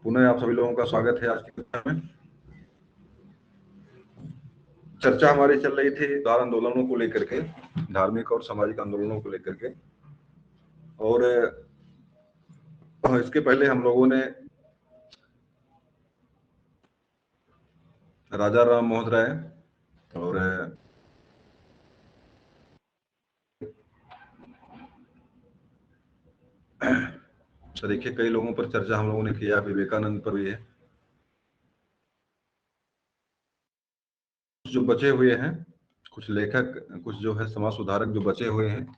पुनः आप सभी लोगों का स्वागत है आज की कक्षा में। चर्चा हमारी चल रही थी धार आंदोलनों को लेकर के, धार्मिक और सामाजिक आंदोलनों को लेकर के। और इसके पहले हम लोगों ने राजा राम मोहन राय और देखिए कई लोगों पर चर्चा हम लोगों ने किया, विवेकानंद पर भी है। जो बचे हुए हैं कुछ लेखक, कुछ जो है समाज सुधारक जो बचे हुए हैं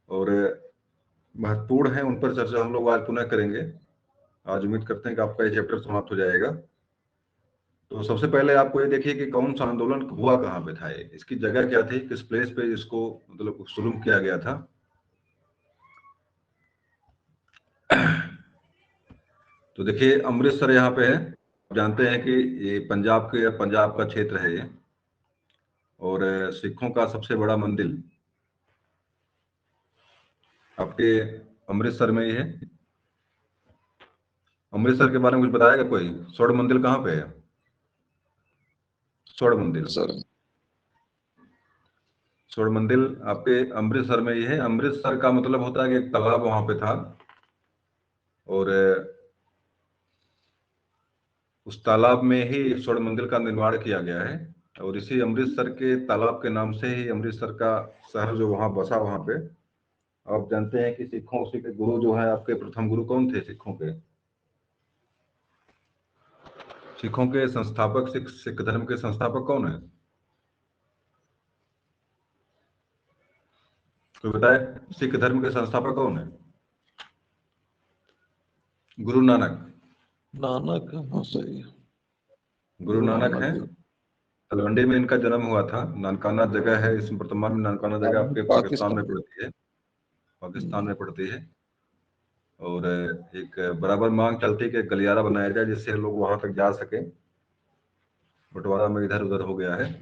और महत्वपूर्ण है, उन पर चर्चा हम लोग आज पुनः करेंगे। आज उम्मीद करते हैं कि आपका ये चैप्टर समाप्त हो जाएगा। तो सबसे पहले आपको ये देखिए कि कौन सा आंदोलन हुआ कहाँ पे था, ये इसकी जगह क्या थी, किस प्लेस पे इसको मतलब शुरू किया गया था। तो देखिए अमृतसर यहाँ पे है। आप जानते हैं कि ये पंजाब का क्षेत्र है ये, और सिखों का सबसे बड़ा मंदिर आपके अमृतसर में ही है। अमृतसर के बारे में कुछ बताएगा कोई? स्वर्ण मंदिर कहाँ पे है? स्वर्ण मंदिर, सर स्वर्ण मंदिर आपके अमृतसर में ही है। अमृतसर का मतलब होता है कि एक तालाब वहां पे था, और उस तालाब में ही स्वर्ण मंदिर का निर्माण किया गया है। और इसी अमृतसर के तालाब के नाम से ही अमृतसर का शहर जो वहां बसा, वहां पे आप जानते हैं कि सिखों के गुरु जो है, आपके प्रथम गुरु कौन थे सिखों के? सिखों के संस्थापक, सिख धर्म के संस्थापक कौन है? तो बताए, सिख धर्म के संस्थापक कौन है? गुरु नानक। नानक, हाँ सही है। गुरु नानक है। देव। तलवंडी में इनका जन्म हुआ था। नानकाना जगह है, इसमें वर्तमान में नानकाना जगह आपके पाकिस्तान में पड़ती है, पाकिस्तान में पड़ती है। और एक बराबर मांग चलती है कि गलियारा बनाया जाए जिससे लोग वहां तक जा सके। बंटवारा में इधर उधर हो गया है।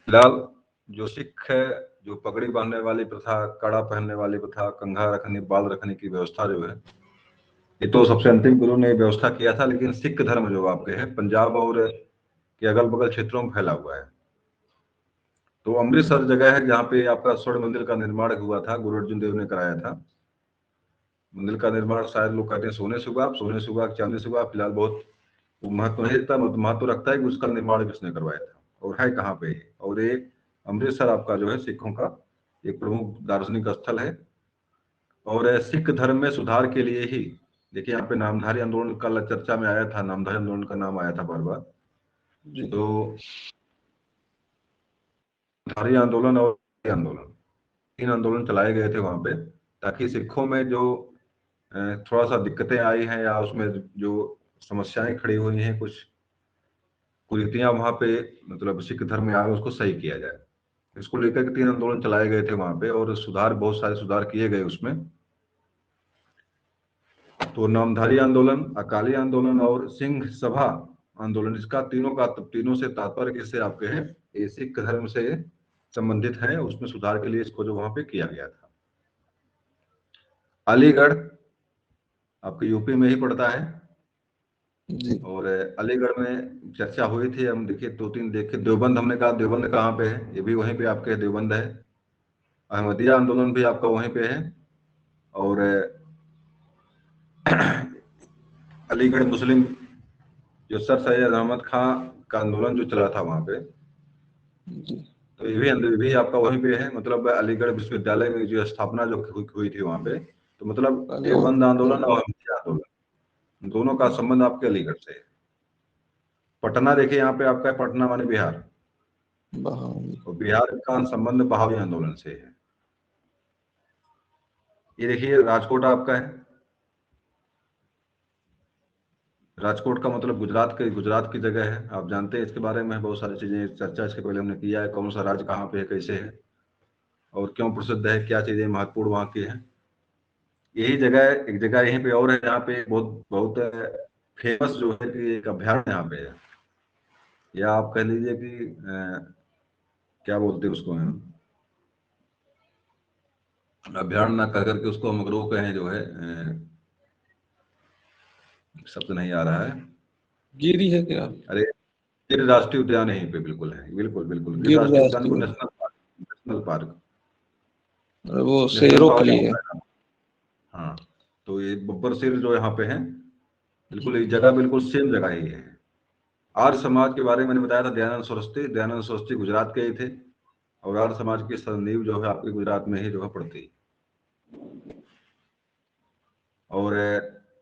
फिलहाल जो सिख है, जो पगड़ी बांधने वाली प्रथा, कड़ा पहनने वाली प्रथा, कंघा रखने, बाल रखने की व्यवस्था जो है, ये तो सबसे अंतिम गुरु ने व्यवस्था किया था। लेकिन सिख धर्म जो आपके है पंजाब और के अगल बगल क्षेत्रों में फैला हुआ है। तो अमृतसर जगह है जहाँ पे आपका स्वर्ण मंदिर का निर्माण हुआ था, गुरु अर्जुन देव ने कराया था। मंदिर का निर्माण शायद लोग कहते हैं सोने से हुआ, सोने से हुआ, चांदी से हुआ, फिलहाल बहुत महत्व नहीं देता। महत्व रखता है कि उसका निर्माण किसने करवाया था और है कहाँ पे। और ये अमृतसर आपका जो है सिखों का एक प्रमुख दार्शनिक स्थल है। और सिख धर्म में सुधार के लिए ही देखिए यहाँ पे नामधारी आंदोलन का चर्चा में आया था, नामधारी आंदोलन का नाम आया था बार बार। जी तो नामधारी आंदोलन और आंदोलन, तीन आंदोलन चलाए गए थे वहां पे, ताकि सिखों में जो थोड़ा सा दिक्कतें आई हैं या उसमें जो समस्याएं खड़ी हुई हैं, कुछ कुरीतियां वहां पे मतलब सिख धर्म में आ उसको सही किया जाए। इसको लेकर के तीन आंदोलन चलाए गए थे वहां पे, और सुधार, बहुत सारे सुधार किए गए उसमें। तो नामधारी आंदोलन, अकाली आंदोलन और सिंह सभा आंदोलन, इसका तीनों से तात्पर्य किससे आपके हैं, ये सिख धर्म से संबंधित है। उसमें सुधार के लिए इसको जो वहां पे किया गया था। अलीगढ़ आपके यूपी में ही पड़ता है। जी और अलीगढ़ में चर्चा हुई थी, हम देखिए दो तीन देखे। देवबंद, हमने कहा देवबंद कहाँ पे है, ये भी वहीं पे आपके देवबंद है। अहमदिया आंदोलन भी आपका वहीं पे है। और अलीगढ़ मुस्लिम जो सर सैयद अहमद खां का आंदोलन जो चला था वहां पे, जी तो ये भी आपका वहीं पे है। मतलब अलीगढ़ विश्वविद्यालय में जो स्थापना जो हुई थी वहां पे, तो मतलब पहले वो देवबंद आंदोलन और अहमदिया आंदोलन दोनों का संबंध आपके अलीगढ़ से है। पटना देखिए यहाँ पे आपका है, पटना माने बिहार, बहाली। और बिहार का संबंध बहावी आंदोलन से है। ये देखिए राजकोट आपका है। राजकोट का मतलब गुजरात की जगह है। आप जानते हैं इसके बारे में बहुत सारी चीजें, चर्चा इसके पहले हमने किया है, कौन सा राज्य कहाँ पे है, कैसे है और क्यों प्रसिद्ध है, क्या चीजें महत्वपूर्ण वहाँ की है। यही जगह, एक जगह यहीं पे और है, यहाँ पे बहुत बहुत फेमस जो है कि एक अभ्यारण्य यहाँ पे है, या आप कह लीजिए कि क्या बोलते हैं उसको हम, अभ्यारण्य ना कह करके उसको हम अगरो कहें जो है, शब्द नहीं आ रहा है। गिरी है क्या? अरे गिर राष्ट्रीय उद्यान यहीं पे बिल्कुल है, बिल्कुल बिल्कुल गिर गिर राष्ट्रीय उद्यान को राष्ट्रीय, नेशनल पार्क, नेशनल पार्क, वो नेशनल शेरों के पार्क लिए। होता है। हाँ, तो ये बब्बर शेर जो यहाँ पे है, बिल्कुल ये जगह बिल्कुल सेम जगह ही है। आर्य समाज के बारे में मैंने बताया था, दयानंद सरस्वती गुजरात के ही थे, और आर्य समाज की नींव जो है आपके गुजरात में ही जो है पड़ती। और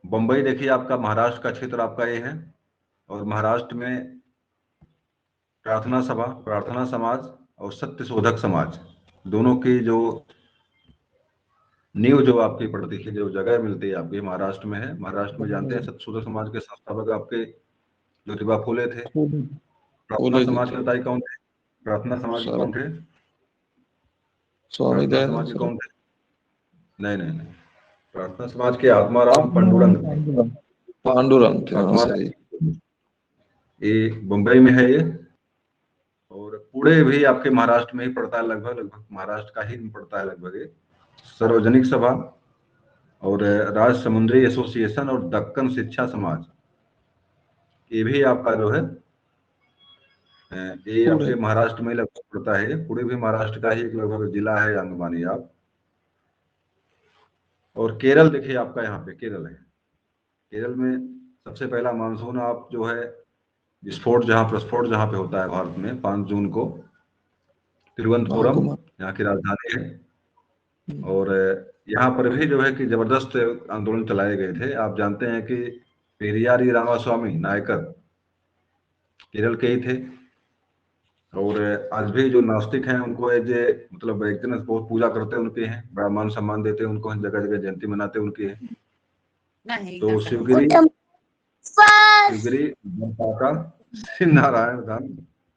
बम्बई देखिए आपका महाराष्ट्र का क्षेत्र आपका ये है, और महाराष्ट्र में प्रार्थना सभा, प्रार्थना समाज और सत्य शोधक समाज, दोनों की जो नींव जो आपकी पड़ती है, जो जगह मिलती है आपकी महाराष्ट्र में है। महाराष्ट्र में जानते हैं सत्य शोधक समाज के संस्थापक आपके ज्योतिबा फुले थे। प्रार्थना फूले जी समाज के थे। बताइए कौन थे? प्रार्थना समाज के सर कौन थे? स्वामी प्रार्थना दयानंद समाज के सर। कौन थे? नहीं नहीं नहीं, प्रार्थना समाज के आत्माराम पांडुरंग थे। पांडुरंग थे, हाँ आत्मा, सही। ये मुंबई में है ये। और पुणे भी आपके महाराष्ट्र में ही पड़ता है, लगभग लगभग महाराष्ट्र का ही पड़ता है लगभग ये। सार्वजनिक सभा और राज समुद्री एसोसिएशन और दक्कन शिक्षा समाज, ये भी आपका जो है ये पुणे। आपके महाराष्ट्र में लगभग पड़ता है। पुणे भी महाराष्ट्र का ही एक लगभग जिला है, या मानिए आप। और केरल देखिए आपका, यहाँ पे केरल है। केरल में सबसे पहला मानसून आप जो है विस्फोट, जहाँ प्रस्फोट जहाँ पे होता है भारत में 5 जून को, तिरुवनंतपुरम महाकुमार। यहाँ की राजधानी है। और यहाँ पर भी जो है कि जबरदस्त आंदोलन चलाए गए थे। आप जानते हैं कि पेरियार रामास्वामी नायकर केरल के ही थे। और आज भी जो नास्तिक हैं उनको एज ए मतलब एक दिन बहुत पूजा करते हैं, उनके हैं, बड़ा मान सम्मान देते हैं उनको, जगह जगह जयंती मनाते हैं उनकी है। तो शिवगिरी, शिवगिरी जनता श्री नारायण धाम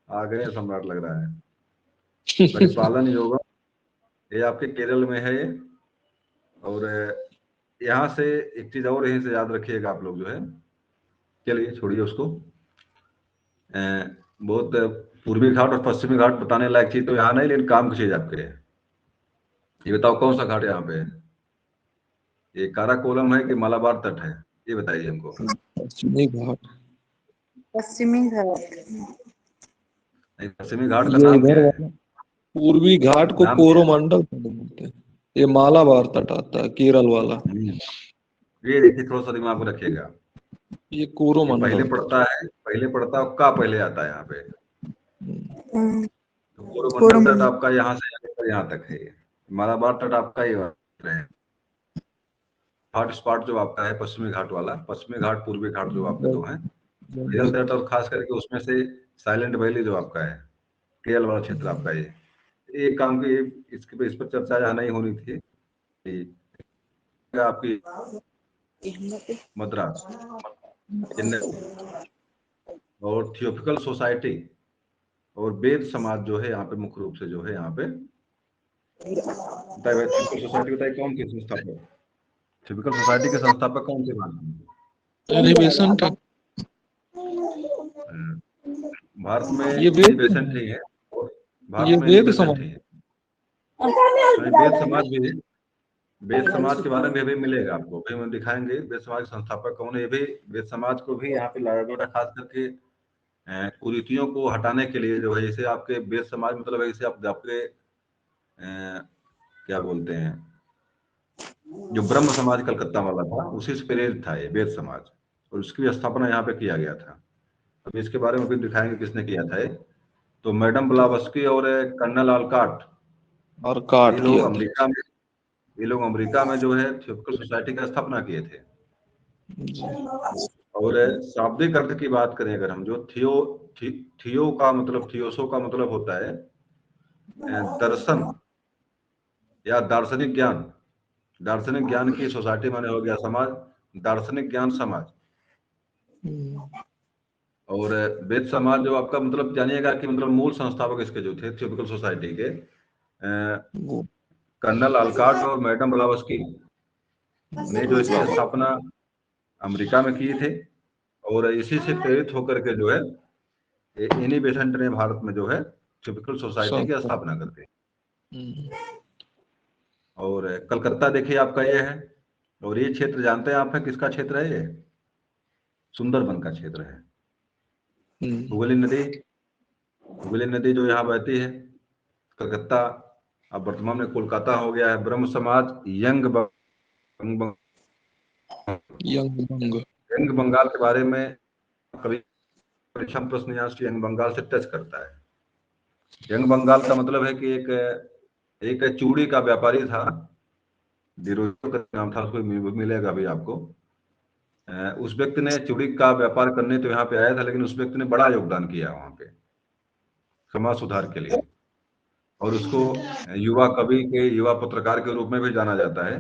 आ गए सम्राट लग रहा है। परिपालन योगा, ये आपके केरल में है ये। और यहाँ से एक चीज और यहीं से याद रखिएगा आप लोग जो है, चलिए छोड़िए उसको। बहुत पूर्वी घाट और पश्चिमी घाट बताने लायक चीज तो यहाँ नहीं, लेकिन काम की चीज आपके है। ये बताओ कौन सा घाट यहाँ पे है? ये काराकोरम है कि मालाबार तट है? ये बताइए हमको। पश्चिमी घाट। पश्चिमी घाट। नहीं, पश्चिमी घाट का ये नाम इधर क्या है? वाला पूर्वी घाट को नाम क्या है? कोरोमंडल बोलते हैं। ये मालाबार तट आता है, केरल वाला। ये देखिए, थोड़ा सा दिमाग में रखिएगा। ये ये पहले कोरोमंडल तट। पड़ता है, पहले पड़ता है, का पहले आता है यहाँ पे। तो कोरोमंडल तट कोरोमंडल। आपका यहाँ से लेकर यहाँ तक है। ये मालाबार तट आपका ये है। हॉट स्पॉट जो आपका है पश्चिमी घाट वाला, पश्चिमी घाट पूर्वी घाट जो आपके दो हैं, केरल तट, और खास करके उसमें से साइलेंट वैली जो आपका है, केरल वाला क्षेत्र आपका ये। एक काम की इसके पे, इस पर चर्चा यहाँ नहीं होनी थी। आपकी मद्रास, चेन्नई, और थियोफिकल सोसाइटी और वेद समाज जो है यहाँ पे मुख्य रूप से जो है यहाँ पे। बताइए थियोफिकल सोसाइटी, बताइए कौन थे संस्थापक? थियोफिकल सोसाइटी के संस्थापक कौन थे भारत में? Elevation take. भारत में ये वेद बेसेंट ही है, और ये भारत में वेद बेसेंट समाज। ही है। वेद समाज भी है। वेद समाज के बारे में भी मिलेगा आपको, अभी हम दिखाएंगे वेद समाज के संस्थापक कौन है। ये भी वेद समाज को भी यहाँ पे लाया गया, खास करके कुरीतियों को हटाने के लिए जो है। जैसे आपके वेद समाज मतलब है, जैसे आप आपके क्या बोलते हैं, जो ब्रह्म समाज कलकत्ता वाला था, उसी से प्रेरित था ये वेद समाज, और उसकी स्थापना यहाँ पे किया गया था। अभी इसके बारे में भी दिखाएंगे किसने किया था ये। तो मैडम ब्लावस्की और कर्नल आलकाट, और ये काट लोग किया था। अमेरिका में, ये लोग अमेरिका में जो है थियोफिकल सोसाइटी का स्थापना किए थे। और शाब्दिक अर्थ की बात करें अगर हम, जो थियो का मतलब, थियोसो का मतलब होता है दर्शन या दार्शनिक ज्ञान। दार्शनिक ज्ञान की सोसाइटी माने हो गया समाज, दार्शनिक ज्ञान समाज। और वेद समाज जो आपका मतलब जानिएगा कि मतलब मूल संस्थापक इसके जो थे थियोफिकल सोसाइटी के, कर्नल आलकाट और मैडम ब्लावस्की ने जो इसकी स्थापना अमेरिका में किए थे। और इसी से प्रेरित होकर के जो है एनी बेसेंट ने भारत में जो है थियोफिकल सोसाइटी की स्थापना करते हैं। और कलकत्ता देखिए आपका ये है। और ये क्षेत्र जानते हैं आप है किसका क्षेत्र है ये? सुंदरबन का क्षेत्र है। हम्म, हुगली नदी जो यहाँ बहती है, कलकत्ता, अब वर्तमान में कोलकाता हो गया है। ब्रह्म समाज यंग बंगाल के बारे में कभी परीक्षा में प्रश्न यहाँ से यंग बंगाल से टच करता है। यंग बंगाल का मतलब है कि एक चूड़ी का व्यापारी था, डिरोजो का नाम था, उसको मिलेगा अभी आपको। उस व्यक्ति ने चूड़ी का व्यापार करने तो यहाँ पे आया था, लेकिन उस व्यक्ति ने बड़ा योगदान किया वहां पे समाज सुधार के लिए, और उसको युवा कवि के, युवा पत्रकार के रूप में भी जाना जाता है।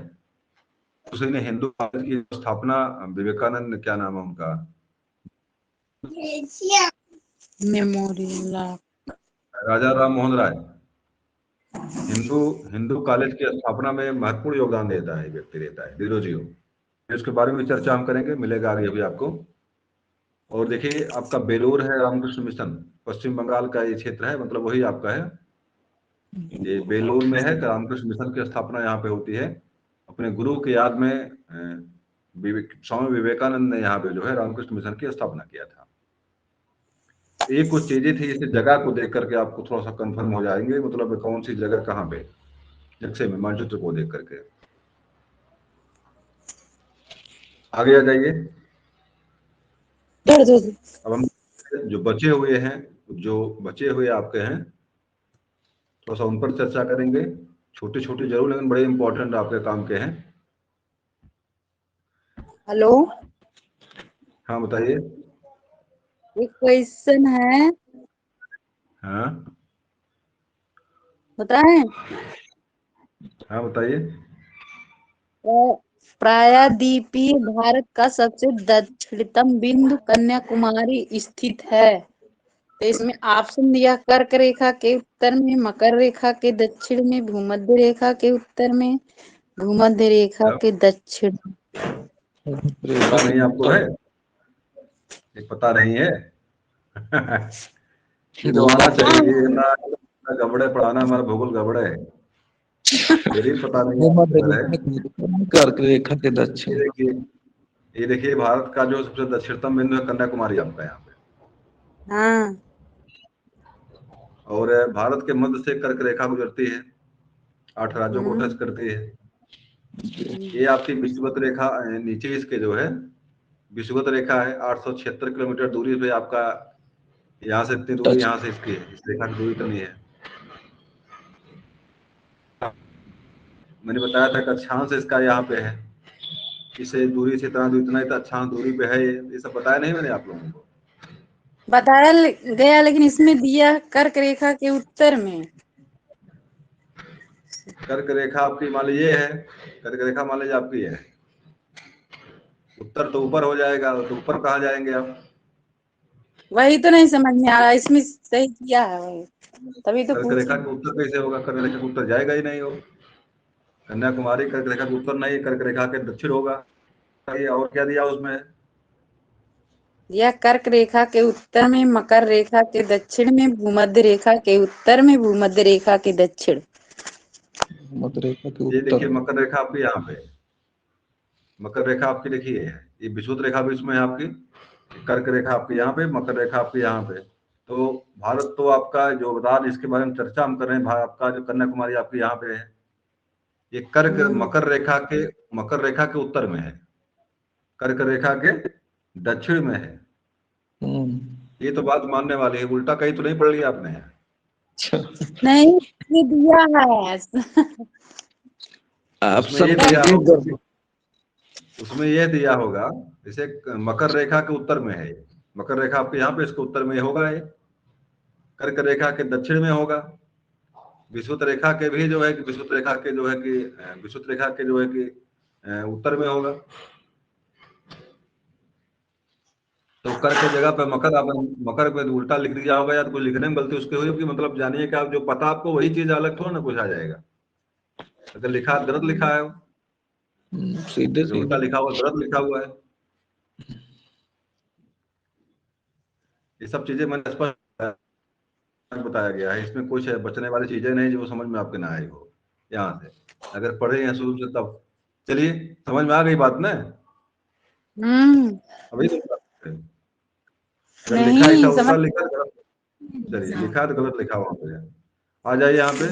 उसी ने हिंदू कॉलेज की स्थापना, विवेकानंद, क्या नाम है उनका, मेमोरियल राजा राम मोहन राय, हिंदू हिंदू कॉलेज की स्थापना में महत्वपूर्ण योगदान देता है, व्यक्ति देता है, डिरोजियो। इसके बारे में चर्चा हम करेंगे, मिलेगा आगे अभी आपको। और देखिए, आपका बेलूर है रामकृष्ण मिशन, पश्चिम बंगाल का ये क्षेत्र है, मतलब वही आपका है। ये बेलूर में है, रामकृष्ण मिशन की स्थापना यहाँ पे होती है। अपने गुरु की याद में स्वामी विवेकानंद ने यहाँ पे जो है रामकृष्ण मिशन की स्थापना किया था। एक कुछ चीजें थी, इस जगह को देख करके आपको थोड़ा सा कंफर्म हो जाएंगे, मतलब कौन सी जगह कहाँ पे, नक्शे में, मानचित्र को देख करके। आगे आ जाइए। अब हम जो बचे हुए आपके हैं, थोड़ा सा उन पर चर्चा करेंगे। छोटे छोटे जरूर, लेकिन बड़े इंपॉर्टेंट आपके काम के हैं। हेलो, हाँ बताइए। एक क्वेश्चन है, हाँ बताएं। हाँ बताइए। प्रायद्वीपीय भारत का सबसे दक्षिणतम बिंदु कन्याकुमारी स्थित है। तो इसमें ऑप्शन दिया, कर्क रेखा के उत्तर में, मकर रेखा के दक्षिण में, भूमध्य रेखा के उत्तर में, भूमध्य रेखा के दक्षिण। पता नहीं आपको है? ये पता नहीं है? ये तो आना चाहिए, ये ना गबड़े पढ़ाना, हमारा भूगोल गबड़े है। मेरी पता नहीं है। कर्क रेखा के दक्षिण। ये देखिए, भारत का जो सबसे दक्षिणतम बिंदु है कन्याकुमारी आपका यहाँ पे। हाँ, और भारत के मध्य से कर्क रेखा गुजरती है, 8 राज्यों को टच करती है। ये आपकी विषुवत रेखा, नीचे इसके जो है विषुवत रेखा है, 876 किलोमीटर दूरी पे आपका, यहाँ से इतनी दूरी यहाँ से इसकी है, इस रेखा की दूरी इतनी है। मैंने बताया था कि अक्षांश इसका यहाँ पे है, इसे दूरी से इतना अक्षांश दूरी पे है। ये सब बताया नहीं मैंने आप लोगों को? बताया गया, लेकिन इसमें दिया कर्क रेखा के उत्तर में। कर्क रेखा आपकी मान लीजिए है, कर्क रेखा मान लीजिए आपकी है, उत्तर तो ऊपर हो जाएगा, तो ऊपर कहाँ जाएंगे आप? वही तो नहीं समझ में आ रहा, इसमें सही किया है वही, तभी तो कर्क रेखा के उत्तर कैसे होगा? कर्क रेखा के उत्तर जाएगा ही नहीं हो। कन्याकुमारी कर्क रेखा के उत्तर नहीं, कर्क रेखा के दक्षिण होगा। और क्या दिया उसमें? दिया कर्क रेखा के उत्तर में, मकर रेखा के दक्षिण में, भूमध्य रेखा के उत्तर में, भूमध्य रेखा के दक्षिण। मध्य रेखा के ये उत्तर। देखिए, मकर रेखा आपकी यहाँ पे, मकर रेखा आपकी देखिए है, ये विषुवत रेखा भी इसमें है आपकी, कर्क रेखा आपकी यहाँ पे, मकर रेखा आपकी यहाँ पे। तो भारत तो आपका जो बता, इसके बारे में चर्चा हम कर रहे हैं, आपका जो कन्याकुमारी आपकी यहाँ पे है, ये कर्क मकर रेखा के उत्तर में है, कर्क रेखा के दक्षिण में है। ये तो बात मानने वाली है, उल्टा कहीं तो नहीं पढ़ लिया आपने? नहीं, ये दिया है। आप उसमें सब ये दिया होगा, उसमें ये दिया होगा, जैसे मकर रेखा के उत्तर में है, मकर रेखा आपके यहाँ पे, इसके उत्तर में होगा, ये कर्क रेखा के दक्षिण में होगा। विषुवत रेखा के भी जो है कि विषुवत रेखा के जो है कि विषुवत रेखा के जो है कि उत्तर में होगा। तो कर्क की जगह पे मकर, आप मकर पे उल्टा लिख दिया होगा, या तो कुछ लिखने में गलती उसकी हुई होगी। मतलब जानिए कि आप जो पता आपको वही चीज अलग थोड़ा ना कुछ आ जाएगा। अगर लिखा गलत लिखा है, सीधे उल्टा लिखा हुआ गलत लिखा हुआ है। ये सब चीजें मैंने स्पष्ट बताया गया है, इसमें कुछ बचने वाली चीजें नहीं जो समझ में आपके ना आई हो यहाँ से, अगर पढ़े हैं शुरू से तब। चलिए, समझ में आ गई बात ना? अगर लिखा नहीं ऐसा समझ। होता लिखा गलत, चलिए लिखा तो गलत लिखा वहां पे। आ जाइए यहाँ पे,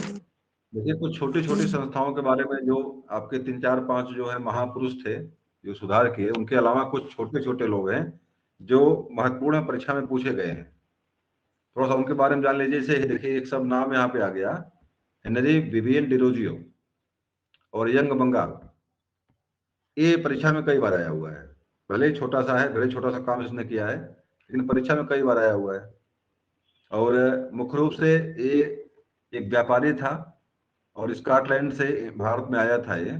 देखिए कुछ छोटी छोटी संस्थाओं के बारे में जो आपके 3 4 5 जो है महापुरुष थे जो सुधार किए, उनके अलावा कुछ छोटे छोटे लोग हैं जो महत्वपूर्ण परीक्षा में पूछे गए हैं, थोड़ा सा उनके बारे में जान लीजिए। जैसे देखिए एक सब नाम यहाँ पे आ गया, हेनरी विवियन डिरोजियो और यंग बंगाल। ये परीक्षा में कई बार आया हुआ है, भले ही छोटा सा है, भले छोटा सा काम इसने किया है, लेकिन परीक्षा में कई बार आया हुआ है। और मुख्य रूप से ये एक व्यापारी था और स्कॉटलैंड से भारत में आया था ये,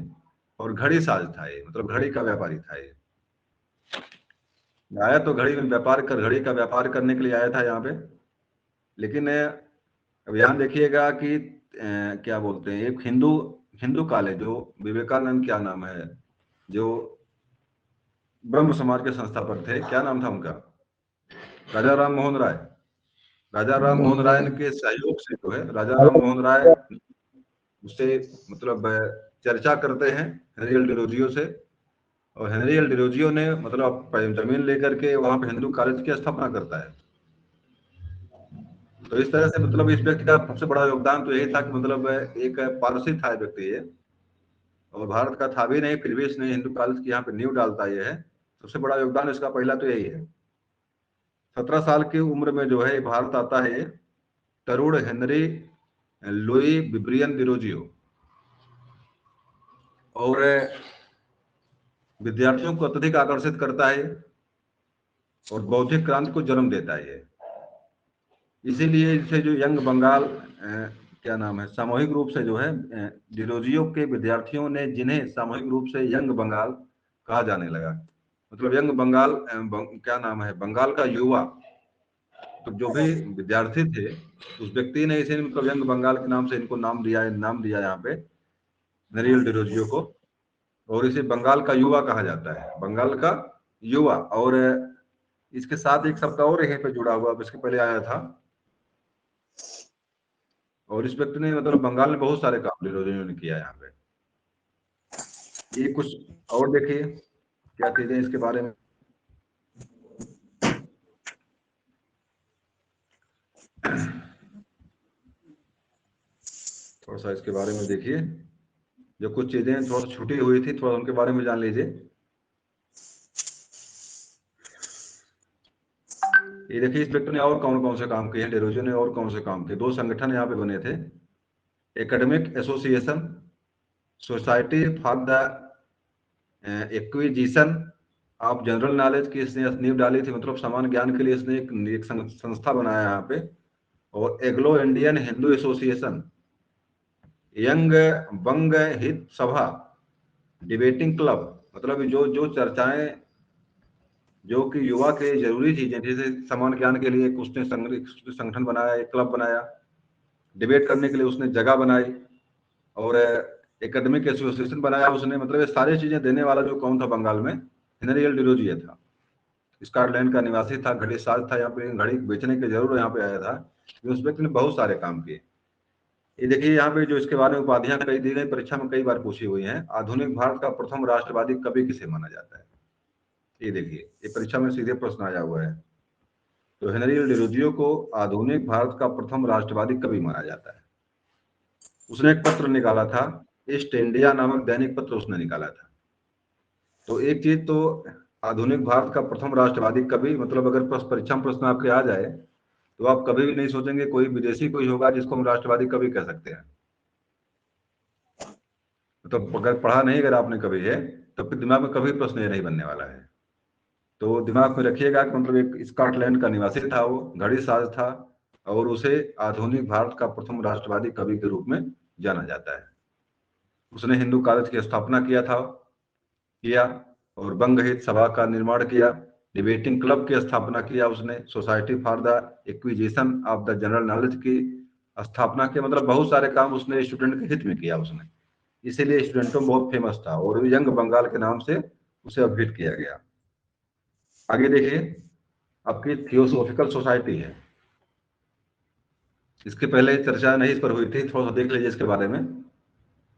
और घड़ी साज था ये, मतलब घड़ी का व्यापारी था ये। आया तो घड़ी में घड़ी का व्यापार करने के लिए आया था यहाँ पे। लेकिन अब यहाँ देखिएगा कि क्या बोलते हैं, एक हिंदू हिंदू कॉलेज जो विवेकानंद, क्या नाम है, जो ब्रह्म समाज के संस्थापक थे, क्या नाम था उनका, राजा राम मोहन राय। राजा राम मोहन राय के सहयोग से जो है, राजा राम मोहन राय उससे मतलब चर्चा करते हैं हेनरी एल डिरोजियो से, और हेनरी एल डिरोजियो ने मतलब जमीन लेकर के वहां पे हिंदू कॉलेज की स्थापना करता है। तो इस तरह से मतलब इस व्यक्ति का सबसे बड़ा योगदान तो यही था कि मतलब एक पारसी था व्यक्ति ये, और भारत का था भी नहीं, फिर भी इसने हिंदू कॉलेज की यहाँ पे नींव डालता ये है। सबसे बड़ा योगदान इसका पहला तो यही है। 17 साल की उम्र में जो है भारत आता है ये, तरुण हेनरी लुई विब्रियन डिरोजियो, और विद्यार्थियों को अत्यधिक आकर्षित करता है और बौद्धिक क्रांति को जन्म देता है। इसीलिए इसे जो यंग बंगाल क्या नाम है, सामूहिक रूप से जो है डिरोजियो के विद्यार्थियों ने, जिन्हें सामूहिक रूप से यंग बंगाल कहा जाने लगा, मतलब यंग बंगाल क्या नाम है, बंगाल का युवा। तो जो भी विद्यार्थी थे उस व्यक्ति ने इसे मतलब यंग बंगाल के नाम से इनको नाम दिया यहाँ पे हेनरी एल डिरोजियो को, और इसे बंगाल का युवा कहा जाता है, बंगाल का युवा। और इसके साथ एक शब्द और यहीं पे जुड़ा हुआ, इसके पहले आया था, और इस व्यक्ति ने मतलब बंगाल में बहुत सारे काम डिरोजियो ने किया यहाँ पे। ये कुछ और देखिए क्या चीजें इसके बारे में। थोड़ा सा इसके बारे में देखिए, जो कुछ चीजें थोड़ा छूटी हुई थी, थोड़ा उनके बारे में जान लीजिए। ये देखिए इस व्यक्ति ने और कौन कौन से काम किए हैं, डिरोजियो ने और कौन से काम किए। 2 संगठन यहाँ पे बने थे, academic association, society for the acquisition of general knowledge की इसने नींव डाली थी, मतलब समान ज्ञान के लिए इसने एक संस्था बनाया यहाँ पे। और एग्लो इंडियन हिंदू एसोसिएशन, यंग बंग हित सभा, डिबेटिंग क्लब, मतलब जो जो चर्चाएं जो कि युवा के जरूरी चीजें, जैसे समान ज्ञान के लिए उसने संगठन बनाया, एक क्लब बनाया, डिबेट करने के लिए उसने जगह बनाई, और एकेडमिक एसोसिएशन बनाया उसने। मतलब ये सारी चीजें देने वाला जो कौन था बंगाल में, हेनरी एल डिरोजियो था। स्कॉटलैंड का निवासी था, घड़ी साज था, यहाँ पे घड़ी बेचने के जरूर यहाँ पे आया था। उस व्यक्ति ने बहुत सारे काम किए। ये देखिए यहाँ पे जो इसके बारे में उपाधियां कई दी गई, परीक्षा में कई बार पूछी हुई हैं। आधुनिक भारत का प्रथम राष्ट्रवादी कवि किसे माना जाता है, ये देखिए, ये परीक्षा में सीधे प्रश्न आया हुआ है। तो हेनरी एल डिरोजियो को आधुनिक भारत का प्रथम राष्ट्रवादी कवि माना जाता है। उसने एक पत्र निकाला था, ईस्ट इंडिया नामक दैनिक पत्र उसने निकाला था। तो एक चीज तो आधुनिक भारत का प्रथम राष्ट्रवादी कवि, मतलब अगर परीक्षा में प्रश्न आपके आ जाए तो आप कभी भी नहीं सोचेंगे कोई विदेशी कोई होगा जिसको हम राष्ट्रवादी कवि कह सकते हैं। तो अगर पढ़ा नहीं अगर आपने कभी है तो फिर दिमाग में कभी प्रश्न ये नहीं बनने वाला है। तो दिमाग में रखिएगा कि मतलब एक स्कॉटलैंड का निवासी था, वो घड़ी साज था, और उसे आधुनिक भारत का प्रथम राष्ट्रवादी कवि के रूप में जाना जाता है। उसने हिंदू कॉलेज की स्थापना किया और बंग हित सभा का निर्माण किया, डिबेटिंग क्लब की स्थापना किया उसने, society for the acquisition of the general knowledge की स्थापना की। मतलब बहुत सारे काम उसने स्टूडेंट के हित में किया उसने, इसीलिए स्टूडेंटों में बहुत फेमस था और यंग बंगाल के नाम से उसे अपडेट किया गया। आगे देखिए, आपकी थियोसॉफिकल सोसाइटी है, इसके पहले चर्चा नहीं इस पर हुई थी, थोड़ा सा देख लीजिए इसके बारे में।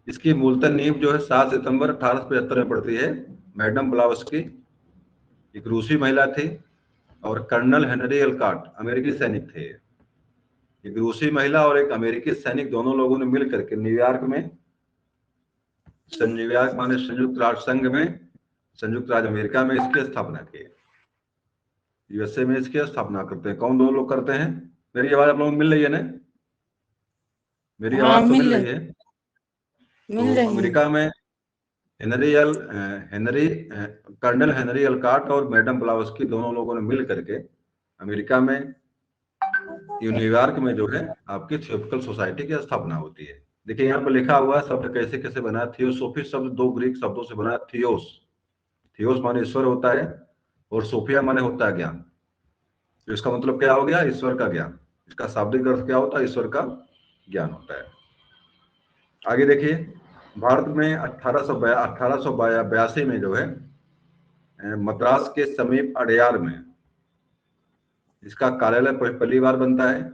इसकी मूलतः नींव जो है 7 सितंबर 1875 में पड़ती है। मैडम ब्लावस्की एक रूसी महिला थी और कर्नल हेनरी अलकॉट अमेरिकी सैनिक थे। एक रूसी महिला और एक अमेरिकी सैनिक दोनों लोगों ने मिल करके न्यूयॉर्क में, न्यूयॉर्क माने संयुक्त राष्ट्र संघ में, संयुक्त राज्य अमेरिका में इसकी स्थापना की। यूएसए में इसकी स्थापना करते हैं। कौन दो लोग करते हैं? मेरी आवाज आप लोगों को मिल रही है ना? मेरी हाँ, आवाज तो मिल रही है। मिल रही है। अमेरिका में कर्नल हेनरी अलकॉट और मैडम ब्लावस्की दोनों लोगों ने मिल करके अमेरिका में न्यूयॉर्क में जो है आपकी थियोसॉफिकल सोसाइटी की स्थापना होती है। देखिए यहाँ पर लिखा हुआ है शब्द कैसे कैसे बना। थियोसॉफी शब्द दो ग्रीक शब्दों से बना। थियोस माने ईश्वर होता है और सोफिया माने होता है ज्ञान। तो इसका मतलब क्या हो गया? ईश्वर का ज्ञान। इसका शाब्दिक अर्थ क्या होता है? ईश्वर का ज्ञान होता है। आगे देखिए, भारत में 1882 में जो है मद्रास के समीप अड़यार में इसका कार्यालय पहली बार बनता है।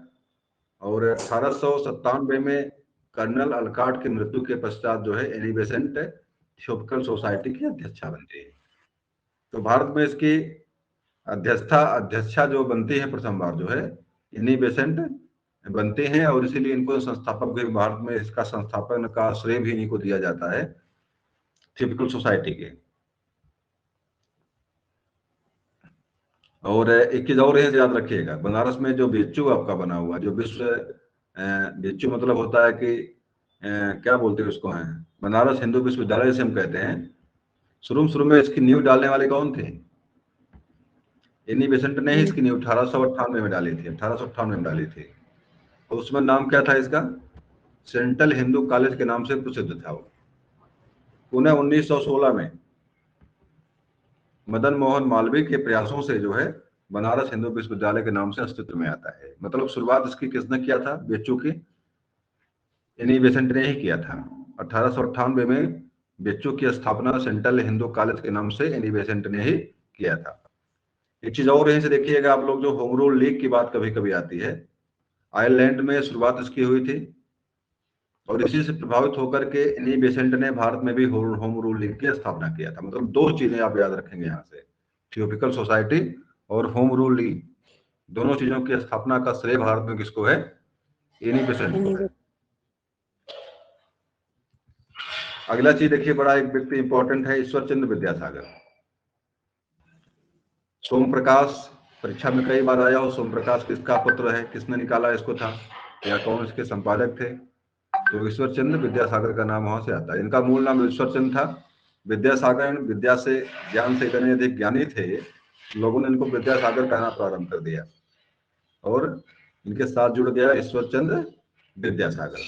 और 1897 में कर्नल अलकॉट की मृत्यु के पश्चात जो है एनी बेसेंट थियोसॉफिकल सोसाइटी की अध्यक्षा बनती है। तो भारत में इसकी अध्यक्षा जो बनती है प्रथम बार जो है एनी बेसेंट बनते हैं, और इसीलिए इनको संस्थापक भी, भारत में इसका संस्थापन का श्रेय भी इन्हीं को दिया जाता है थियोसॉफिकल सोसाइटी के। और एक चीज और है याद रखिएगा, बनारस में जो बिच्चू आपका बना हुआ, जो बिच्चू मतलब होता है कि क्या बोलते हैं उसको, है बनारस हिंदू विश्वविद्यालय से हम कहते हैं। शुरू में इसकी नींव डालने वाले कौन थे? एनी बेसेंट ने ही इसकी नींव 1898 में डाली थी। 1898 में डाली थी। तो उसमें नाम क्या था इसका? सेंट्रल हिंदू कॉलेज के नाम से प्रसिद्ध था वो। पुनः 1916 में मदन मोहन मालवीय के प्रयासों से जो है बनारस हिंदू विश्वविद्यालय के नाम से अस्तित्व में आता है। मतलब शुरुआत इसकी किसने किया था? बिच्चू की, एनी बेसेंट ने ही किया था। 1898 में बिच्चू की स्थापना सेंट्रल हिंदू कॉलेज के नाम से एनी बेसेंट ने ही किया था। एक चीज और यहीं से देखिएगा आप लोग, जो होम रूल लीग की बात कभी कभी आती है, आयरलैंड में शुरुआत इसकी हुई थी और इसी से प्रभावित होकर के एनी बेसेंट ने भारत में भी होम रूल लीग की स्थापना किया था। मतलब दो चीजें आप याद रखेंगे यहाँ से, थियोसॉफिकल सोसाइटी और होम रूल लीग, दोनों चीजों की स्थापना का श्रेय भारत में किसको है? एनी बेसेंट को है। अगला चीज देखिए, बड़ा एक व्यक्ति इंपॉर्टेंट है, ईश्वर चंद्र विद्यासागर। सोम प्रकाश परीक्षा में कई बार आया हो। सोम प्रकाश किसका पुत्र है? किसने निकाला इसको था, या कौन इसके संपादक थे? तो ईश्वर चंद्र विद्यासागर का नाम वहां से आता है। इनका मूल नाम ईश्वर चंद्र था। विद्यासागर, विद्या से, ज्ञान से इतने अधिक ज्ञानी थे, लोगों ने इनको विद्यासागर कहना प्रारंभ कर दिया और इनके साथ जुड़ गया ईश्वर चंद्र विद्यासागर।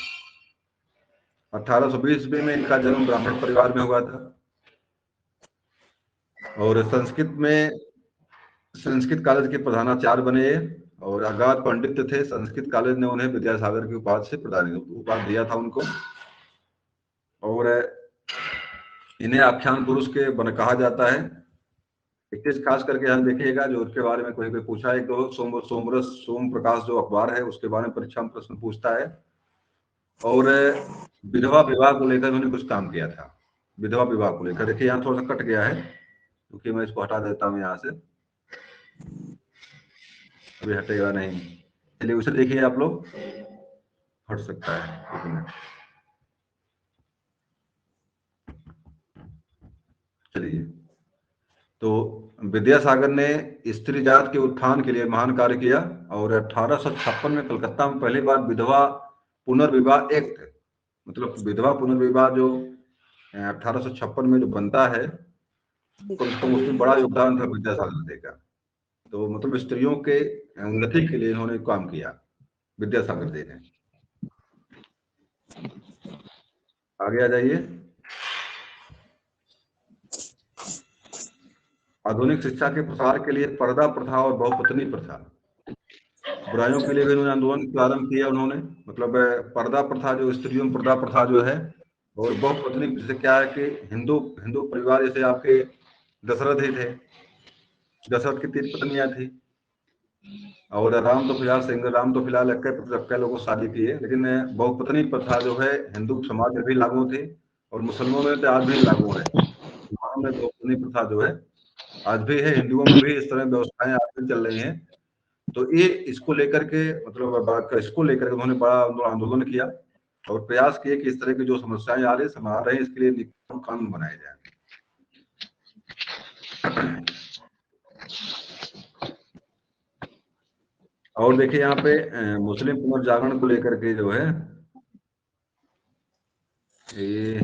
1820 में इनका जन्म ब्राह्मण परिवार में हुआ था और संस्कृत कॉलेज के प्रधानाचार्य बने और अगाध पंडित थे। संस्कृत कॉलेज ने उन्हें विद्यासागर की उपाधि से उपाधि दिया था उनको, और इन्हें आख्यान पुरुष के बन कहा जाता है। एक चीज खास करके हम देखिएगा, जो उसके बारे में कोई भी पूछा है तो सोम प्रकाश जो अखबार है उसके बारे में परीक्षा में प्रश्न पूछता है। और विधवा विवाह को लेकर उन्होंने कुछ काम किया था। विधवा विवाह को लेकर, देखिए यहाँ थोड़ा सा कट गया है क्योंकि मैं इसको हटा देता हूँ यहाँ से, अभी हटेगा नहीं। चलिए उसे देखिए आप लोग, हट सकता है, एक मिनट। चलिए, तो विद्यासागर ने स्त्री जात के उत्थान के लिए महान कार्य किया और 1856 में कलकत्ता में पहली बार विधवा पुनर्विवाह एक्ट, मतलब विधवा पुनर्विवाह जो 1856 में जो बनता है, तो उसमें बड़ा योगदान था विद्यासागर का। तो मतलब स्त्रियों के उन्नति के लिए इन्होंने काम किया विद्यासागर जी ने। आगे आ जाइए। आधुनिक शिक्षा के प्रसार के लिए पर्दा प्रथा और बहुपत्नी प्रथा, बुराइयों के लिए भी उन्होंने आंदोलन प्रारंभ किया उन्होंने। मतलब पर्दा प्रथा, जो स्त्रियों में पर्दा प्रथा जो है, और बहुपत्नी, जैसे क्या है कि हिंदू परिवार, जैसे आपके दशरथ ही थे, दशरथ की 3 पत्नियां थी, और राम तो फिलहाल इक्के लोगों को शादी की है, लेकिन बहुपत्नी प्रथा जो है हिंदू समाज में भी लागू थी और मुसलमानों में तो आज भी लागू है। में बहुपत्नी प्रथा जो है आज भी है, हिंदुओं में भी इस तरह व्यवस्थाएं आज भी चल रही हैं। तो ये इसको लेकर के मतलब इसको लेकर के उन्होंने बड़ा आंदोलन किया और प्रयास किए कि इस तरह की जो समस्याएं आ रही हैं इसके लिए कानून बनाए जाए। और देखिए यहाँ पे मुस्लिम पुनर्जागरण को लेकर के जो है ये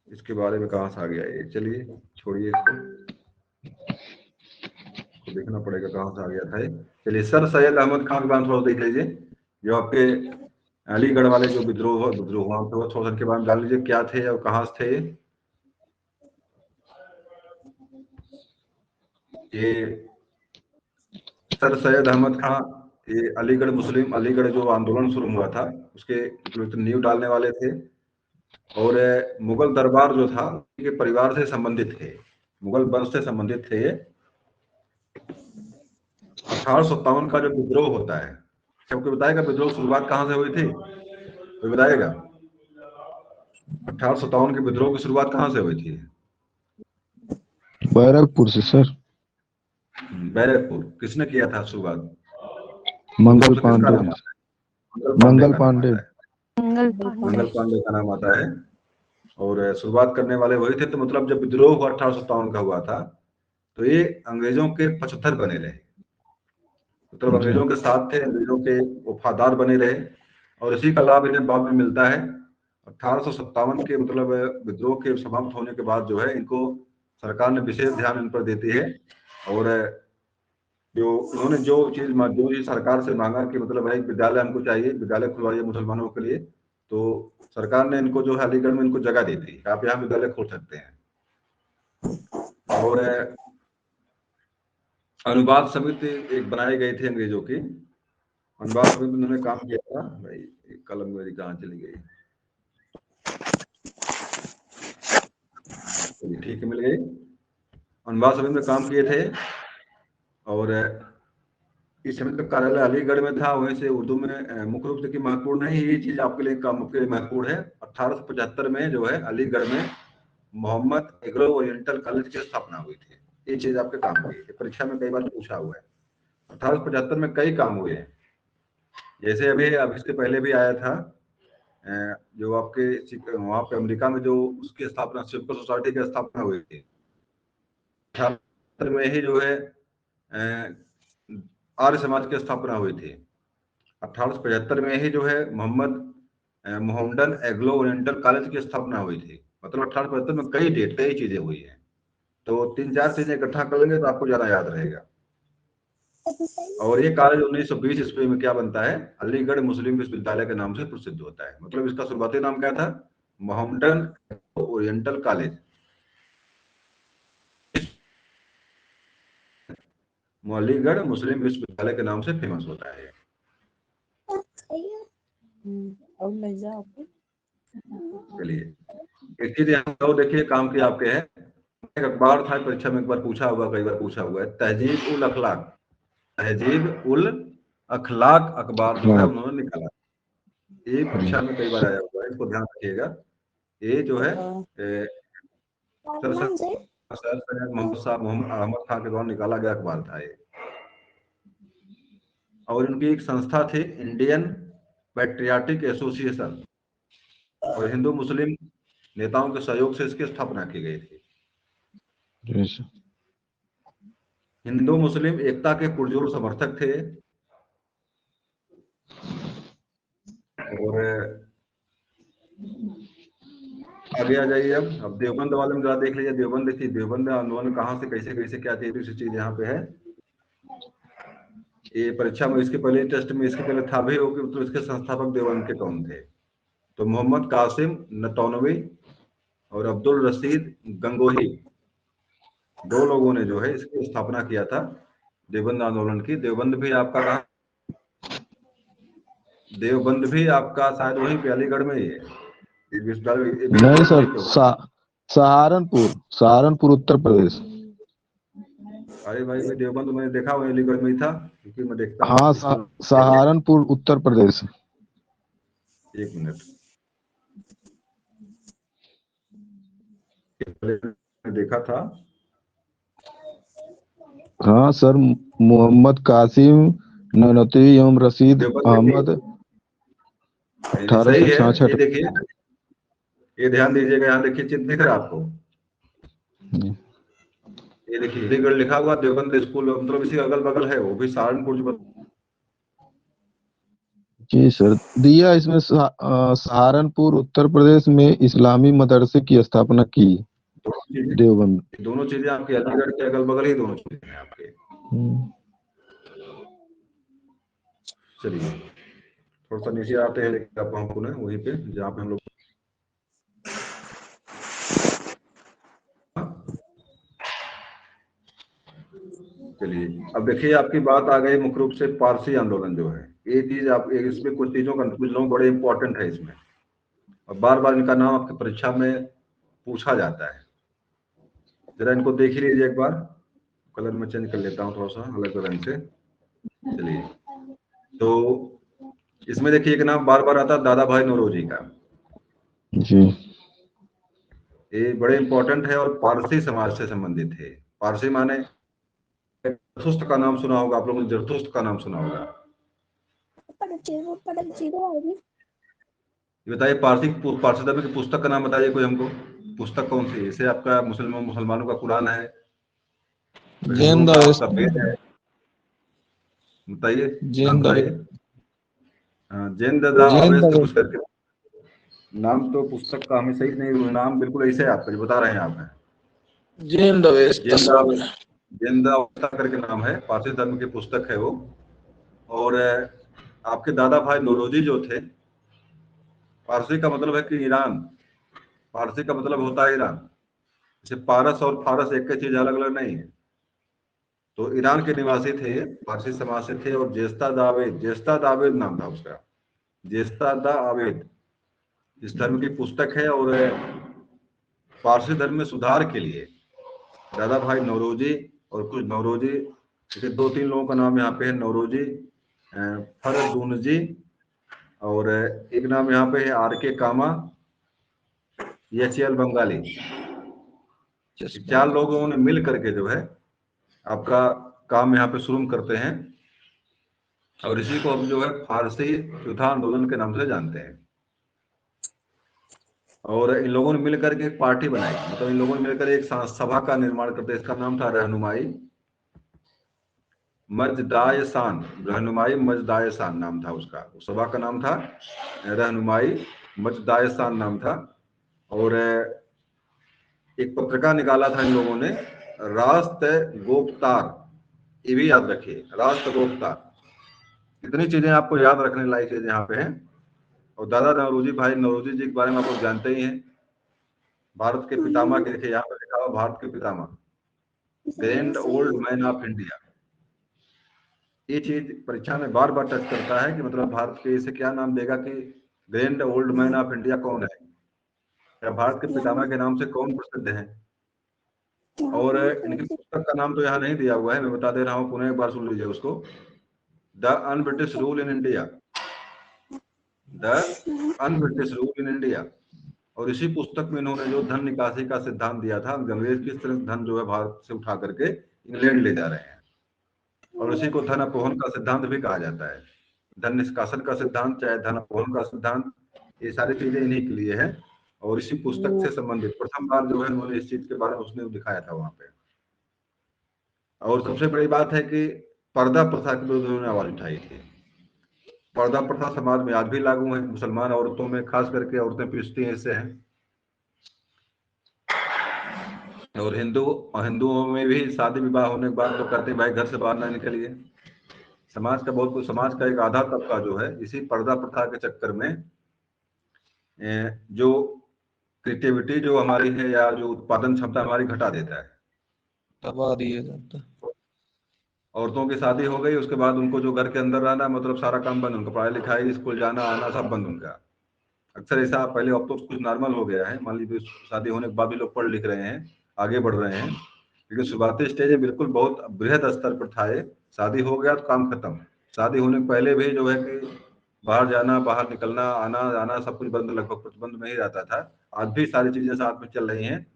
इसके बारे में कहाँ से आ गया ये, चलिए छोड़िए इसको देखना पड़ेगा कहाँ से आ गया था ये। चलिए, सर सैयद अहमद खान के बारे में थोड़ा देख लीजिए, जो आपके अलीगढ़ वाले जो विद्रोह हुआ तो थोड़ा के बारे में जान लीजिए क्या थे और कहाँ से थे। ये सर सैयद अहमद खान, ये अलीगढ़ जो आंदोलन शुरू हुआ था उसके नींव डालने वाले थे। और मुगल दरबार जो था उनके परिवार से संबंधित थे, मुगल वंश से संबंधित थे। 1857 का जो विद्रोह होता है, सबको बताएगा विद्रोह की शुरुआत कहाँ से हुई थी, कोई बताएगा? 1857 के विद्रोह की शुरुआत कहाँ से हुई थी? बैरकपुर से सर। बैरकपुर। किसने किया था शुरुआत? मंगल पांडे। मंगल पांडे मंगल पांडे का नाम आता है और शुरुआत करने वाले वही थे। तो मतलब जब विद्रोह 1857 का हुआ था तो ये अंग्रेजों के पचहत्तर बने रहे, मतलब अंग्रेजों के साथ थे, अंग्रेजों के वफादार बने रहे। और इसी का लाभ इन्हें बाद में मिलता है। 1857 के मतलब विद्रोह के समाप्त होने के बाद जो है इनको सरकार ने विशेष ध्यान इन पर देती है। और जो उन्होंने जो चीज सरकार से मांगा कि मतलब भाई विद्यालय हमको चाहिए, विद्यालय खुलवाइए मुसलमानों के लिए, तो सरकार ने इनको जो है अलीगढ़ में इनको जगह दी थी, आप यहाँ विद्यालय खोल सकते हैं। और अनुवाद समिति एक बनाई गई थी अंग्रेजों की, अनुवाद समिति में उन्होंने काम किया था। भाई कलम मेरी कहाँ चली गई, ठीक है मिल गई। अनुवाद समिति में काम किए थे और इस समिति का कार्यालय अलीगढ़ में था। वहीं से उर्दू में मुख्य रूप से की महत्वपूर्ण है, ये चीज आपके लिए महत्वपूर्ण है। 1875 में जो है अलीगढ़ में मोहम्मद एग्रो ओरिएंटल कॉलेज की स्थापना हुई थी। ये चीज आपके काम की, परीक्षा में कई बार पूछा हुआ है। 1875 में कई काम हुए हैं, जैसे अब इसके पहले भी आया था जो आपके वहां पे अमेरिका में जो उसकी स्थापना सिविल सोसाइटी की स्थापना हुई थी में ही जो है आर्य समाज की स्थापना हुई थी। 1875 में ही जो है मोहम्मदन एग्लो ओरिएंटल कॉलेज की स्थापना हुई थी। मतलब 1875 में कई चीजें हुई हैं। तो 3-4 चीजें इकट्ठा कर लेंगे तो आपको ज्यादा याद रहेगा। और ये कॉलेज 1920 ईस्वी में क्या बनता है, अलीगढ़ मुस्लिम विश्वविद्यालय के नाम से प्रसिद्ध होता है। मतलब इसका शुरुआती नाम क्या था, मोहम्मदन ओरिएंटल कॉलेज। अलीगढ़ मुस्लिम विश्वविद्यालय के नाम से फेमस होता है। चलिए एक चीज यहाँ देखिए काम की आपके है, एक अखबार था परीक्षा में एक बार पूछा हुआ, कई बार पूछा हुआ है, तहजीब उल अखलाक। तहजीब उल अखलाक अखबार जो है उन्होंने निकाला, ये परीक्षा में कई बार आया हुआ है, इसको ध्यान रखिएगा। ये जो है मोहम्मद साहब मोहम्मद अहमद खान के द्वारा निकाला गया अखबार था ये। और इनकी एक संस्था थी इंडियन पैट्रियाटिक एसोसिएशन, और हिंदू मुस्लिम नेताओं के सहयोग से इसकी स्थापना की गई थी। हिंदू मुस्लिम एकता के पुरजोर समर्थक थे। और आगे आ जाइए, अब देवबंद वाले में जरा देख लीजिए, देवबंद आंदोलन कहाँ से कैसे कैसे क्या चीज यहाँ पे है। ये परीक्षा में इसके पहले टेस्ट में इसके पहले था भी होगी, तो इसके संस्थापक देवबंद के कौन थे, तो मोहम्मद कासिम नतौनवी और अब्दुल रशीद गंगोही, दो लोगों ने जो है इसकी स्थापना किया था देवबंद आंदोलन की। देवबंद भी आपका शायद वहीं पे अलीगढ़ में ही है। नहीं सर, सहारनपुर उत्तर प्रदेश। अरे भाई मैं देवबंद मैंने देखा हुआ अलीगढ़ में ही था, क्योंकि मैं देखता हूँ। हाँ, सहारनपुर उत्तर प्रदेश। एक मिनट देखा था हाँ सर, मोहम्मद कासिम ननौतवी एवं रशीद देवबंद अहमद देखिए, ये सही है। 1866। ये देखिए, ये ध्यान दीजिएगा, यहाँ देखिए चित्र दिख रहा है आपको। ये देखिए चंडीगढ़ लिखा हुआ, देवबंद स्कूल मतलब इसी अगल बगल है, वो भी सहारनपुर जो जी सर, दिया इसमें सहारनपुर उत्तर प्रदेश में इस्लामी मदरसे की स्थापना की देवबंद। दोनों चीजें आपकी अलीगढ़ के अगल बगल ही दोनों चीजें हैं आपके। चलिए थोड़ा सा नीचे आते हैं, लेकिन आप हम पुनः वहीं पे जहाँ पे हम लोग। चलिए अब देखिए, आपकी बात आ गई मुख्य रूप से पारसी आंदोलन जो है। ये चीज आप इसमें कुछ चीजों का कुछ लोग बड़े इंपॉर्टेंट है इसमें, और बार बार इनका नाम आपकी परीक्षा में पूछा जाता है। जरा इनको देख ही लीजिए एक बार। कलर में चेंज कर लेता हूँ थोड़ा सा अलग रंग से। चलिए, तो इसमें देखिए एक नाम बार बार आता है, दादा भाई नौरोजी का। जी, ये बड़े इंपॉर्टेंट है और पारसी समाज से संबंधित है। पारसी माने, जरथुस्त का नाम सुना होगा आप लोगों ने, जरथुस्त का नाम सुना होगा। ये बताइए, पारसी धर्म की पुस्तक का नाम बताइए कोई हमको। पुस्तक कौन सी है? जैसे आपका मुसलमानों का कुरान है, जैन हिंदुओं का आपका दवेश वेद है। बताइए, नाम जैन दवेश बताइए। जैन दादा जैन अवेश का कुछ दवेश करके नाम, तो पुस्तक का हमें सही नहीं, नाम बिल्कुल ऐसे है आपका जो बता रहे हैं आप। जैन दवेश जैन दादा करके नाम है, पारसी धर्म की पुस्तक है वो। और आपके दादा भाई नौरोजी जो थे, पारसी का मतलब है कि ईरान, पारसी का मतलब होता है ईरान। जैसे पारस और फारस एक ही चीज, अलग अलग नहीं है। तो ईरान के निवासी थे, पारसी समाज से थे। और जेस्ता दावेद नाम था उसका, जेस्ता दा आवेद। इस धर्म की पुस्तक है। और पारसी धर्म में सुधार के लिए दादा भाई नौरोजी और कुछ नौरोजी, जैसे दो तीन लोगों का नाम यहाँ पे है, नौरोजी, फरदूनजी, और एक नाम यहाँ पे है आर के कामा, एल बंगाली। चार लोगों ने मिल करके जो है आपका काम यहाँ पे शुरू करते हैं। और इसी को हम जो है फारसी युद्ध आंदोलन के नाम से जानते हैं। और इन लोगों ने मिलकर के एक पार्टी बनाई, मतलब इन लोगों ने मिलकर एक सभा का निर्माण करते। इसका नाम था रहनुमाई मजदायसान। रहनुमाई मजदायसान नाम था उसका, उस सभा का नाम था रहनुमाई मजदायसान नाम था। और एक पत्रिका निकाला था इन लोगों ने, रास्त गोफ्तार। ये भी याद रखिए, रास्त गोफ्तार। इतनी चीजें आपको याद रखने लायक चीजें यहाँ पे हैं। और दादा नौरोजी, भाई नौरोजी जी के बारे में आप लोग जानते ही हैं। भारत के पितामह के, देखिए यहाँ पे लिखा हुआ भारत के पितामह, grand old man of India. ये चीज परीक्षा में बार बार टच करता है कि मतलब भारत के इसे क्या नाम देगा कि grand old man of India कौन है, या भारत के पितामह के नाम से कौन प्रसिद्ध है। और इनकी पुस्तक का नाम तो यहाँ नहीं दिया हुआ है, मैं बता दे रहा हूँ, पुनः एक बार सुन लीजिए उसको। The un British rule in India, the un British rule in India. और इसी पुस्तक में इन्होंने जो धन निकासी का सिद्धांत दिया था, अंग्रेज किस तरह धन जो है भारत से उठा करके इंग्लैंड ले जा रहे हैं। और उसी को धन अपहरण का सिद्धांत भी कहा जाता है। धन निष्कासन का सिद्धांत, चाहे धन अपहरण का सिद्धांत, ये सारी चीजें इन्हीं के लिए है। और इसी पुस्तक से संबंधित प्रथम बार जो है उन्होंने इस चीज के बारे में उसने दिखाया था वहां पे। और सबसे बड़ी बात है कि पर्दा प्रथा के विरुद्ध उन्होंने आवाज उठाई थी। पर्दा प्रथा समाज में आज भी लागू है, मुसलमान औरतों में खास करके औरतें पीछती हिस्से हैं। और हिंदुओं में भी शादी विवाह होने के बाद लोग कहते हैं भाई घर से बाहर ना निकलिए। समाज का एक आधा तबका जो है इसी पर्दा प्रथा के चक्कर में जो क्रिएटिविटी जो हमारी है या जो उत्पादन क्षमता हमारी घटा देता है। दबा दिया जाता है। औरतों की शादी हो गई, उसके बाद उनको जो घर के अंदर रहना, मतलब सारा काम बंद, उनका पढ़ाई लिखाई, स्कूल जाना आना सब बंद उनका। अक्सर ऐसा पहले, अब तो कुछ नॉर्मल हो गया है, मान लीजिए शादी होने के बाद भी लोग पढ़ लिख रहे हैं, आगे बढ़ रहे हैं। लेकिन शुरुआती स्टेज में बिल्कुल बहुत बृहद स्तर पर था ये। शादी हो गया तो काम खत्म। शादी होने के पहले भी जो है कि बाहर जाना, बाहर निकलना, आना जाना सब कुछ बंद, लगभग प्रतिबंध में ही रहता था। आज भी सारी चीजें साथ में चल रही हैं।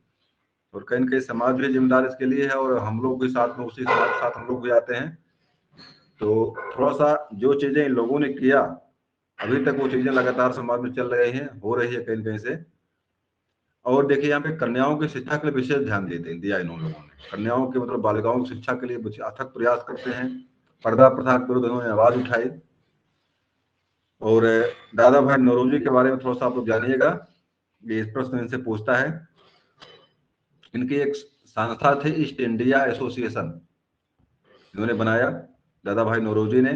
और कहीं न कहीं समाज भी जिम्मेदार इसके लिए है, और हम लोग भी साथ में, उसी समाज के साथ हम लोग भी आते हैं। तो थोड़ा सा जो चीजें इन लोगों ने किया अभी तक, वो चीजें लगातार समाज में चल रही हैं, हो रही है कहीं न कहीं से। और देखिए यहाँ पे कन्याओं की शिक्षा के लिए विशेष ध्यान दिया इन लोगों ने। कन्याओं के मतलब बालिकाओं की शिक्षा के लिए अथक प्रयास करते हैं। पर्दा प्रथा के विरुद्ध उन्होंने आवाज उठाई। और दादा भाई नौरोजी के बारे में थोड़ा सा आप लोग जानिएगा, ये इस प्रश्न इनसे पूछता है। इनकी एक संस्था थी ईस्ट इंडिया एसोसिएशन, इन्होंने बनाया दादा भाई नौरोजी ने।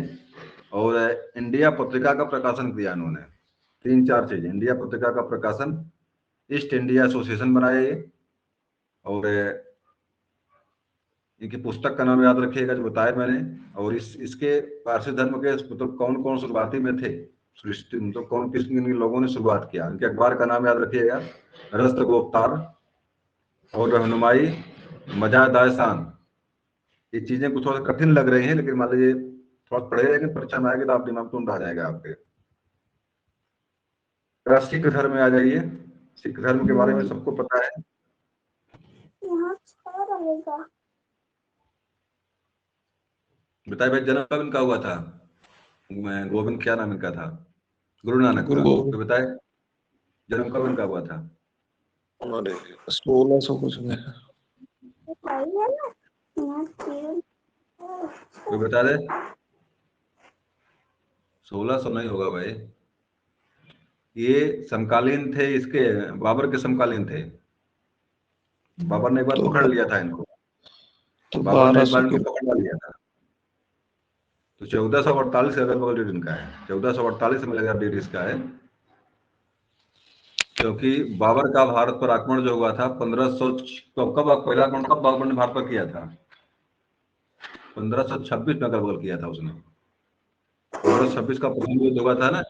और इंडिया पत्रिका का प्रकाशन किया इन्होंने। 3-4 चीजें, इंडिया पत्रिका का प्रकाशन, ईस्ट इंडिया एसोसिएशन बनाया ये। और इनकी पुस्तक का नाम याद रखिएगा जो बताया मैंने। और इसके पारसी धर्म के मतलब कौन कौन शुरुआती में थे, मतलब कौन किस लोगों ने शुरुआत किया। इनके अखबार का नाम याद रखिएगा, रस्त गोफ्तार और रहनुमाई मजादासान। ये चीजें कुछ थोड़ा कठिन लग रही हैं, लेकिन मान लीजिए थोड़ा पढ़े, लेकिन परीक्षा में आएगी तो आप दिमाग में आ जाएगा आपके। सिख धर्म में आ जाइए। सिख धर्म के बारे में सबको पता है। बताइए भाई, जन्म कब इनका हुआ था? गोविंद, क्या नाम इनका था? गुरु नानक का। तो बताए जन्म कब इनका हुआ था? 1600 कुछ में। कोई बता दे। 1600 नहीं होगा भाई, ये समकालीन थे इसके, बाबर के समकालीन थे। बाबर ने एक बार पकड़ लिया था इनको, बाबर ने एक बार इनको पकड़ लिया था। तो 1448 अगल बगल डेट इनका है, 1448 में लगा डेट इसका है। क्योंकि बाबर का भारत पर आक्रमण जो हुआ था 1500, कब पहला आक्रमण कब बाबर ने भारत पर किया था? 1526 में अगल बगल किया था उसने। 1526 का प्रथम युद्ध हुआ था ना,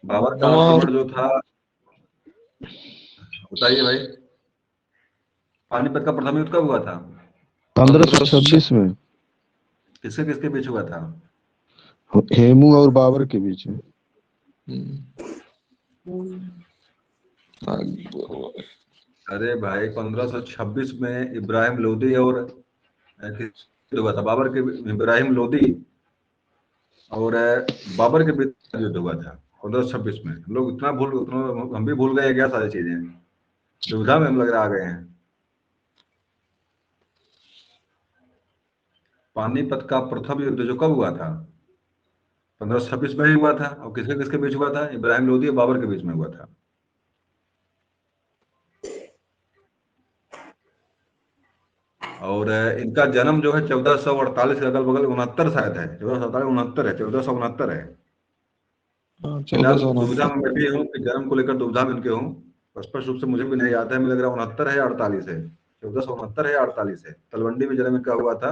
बाबर का आक्रमण जो था। बताइए भाई, पानीपत का प्रथम युद्ध कब हुआ था? 1526 में। किसके किसके बीच हुआ था? हेमू और बाबर के बीच में। अरे भाई 1526 में इब्राहिम लोदी और हुआ था, बाबर के, इब्राहिम लोदी और बाबर के बीच युद्ध हुआ था 1526 में। हम लोग इतना हम भी भूल गए क्या सारी चीजें, दुविधा में हम लग रहा आ गए हैं। पानीपत का प्रथम युद्ध जो कब हुआ था? 1526 में ही हुआ था। और किसके किसके बीच हुआ था? इब्राहिम लोदी और बाबर के बीच में हुआ था। और इनका जन्म जो है 1448 के अगल बगल, 69 शायद है, 1469 है, 1469 है। दुविधा में मैं भी हूँ कि जन्म को लेकर दुविधा में इनके हूँ, स्पष्ट रूप से मुझे भी नहीं याद है। मुझे लग रहा 69 है या 48 है, 1469 है या 48 है। तलवंडी में जन्म इनका हुआ था।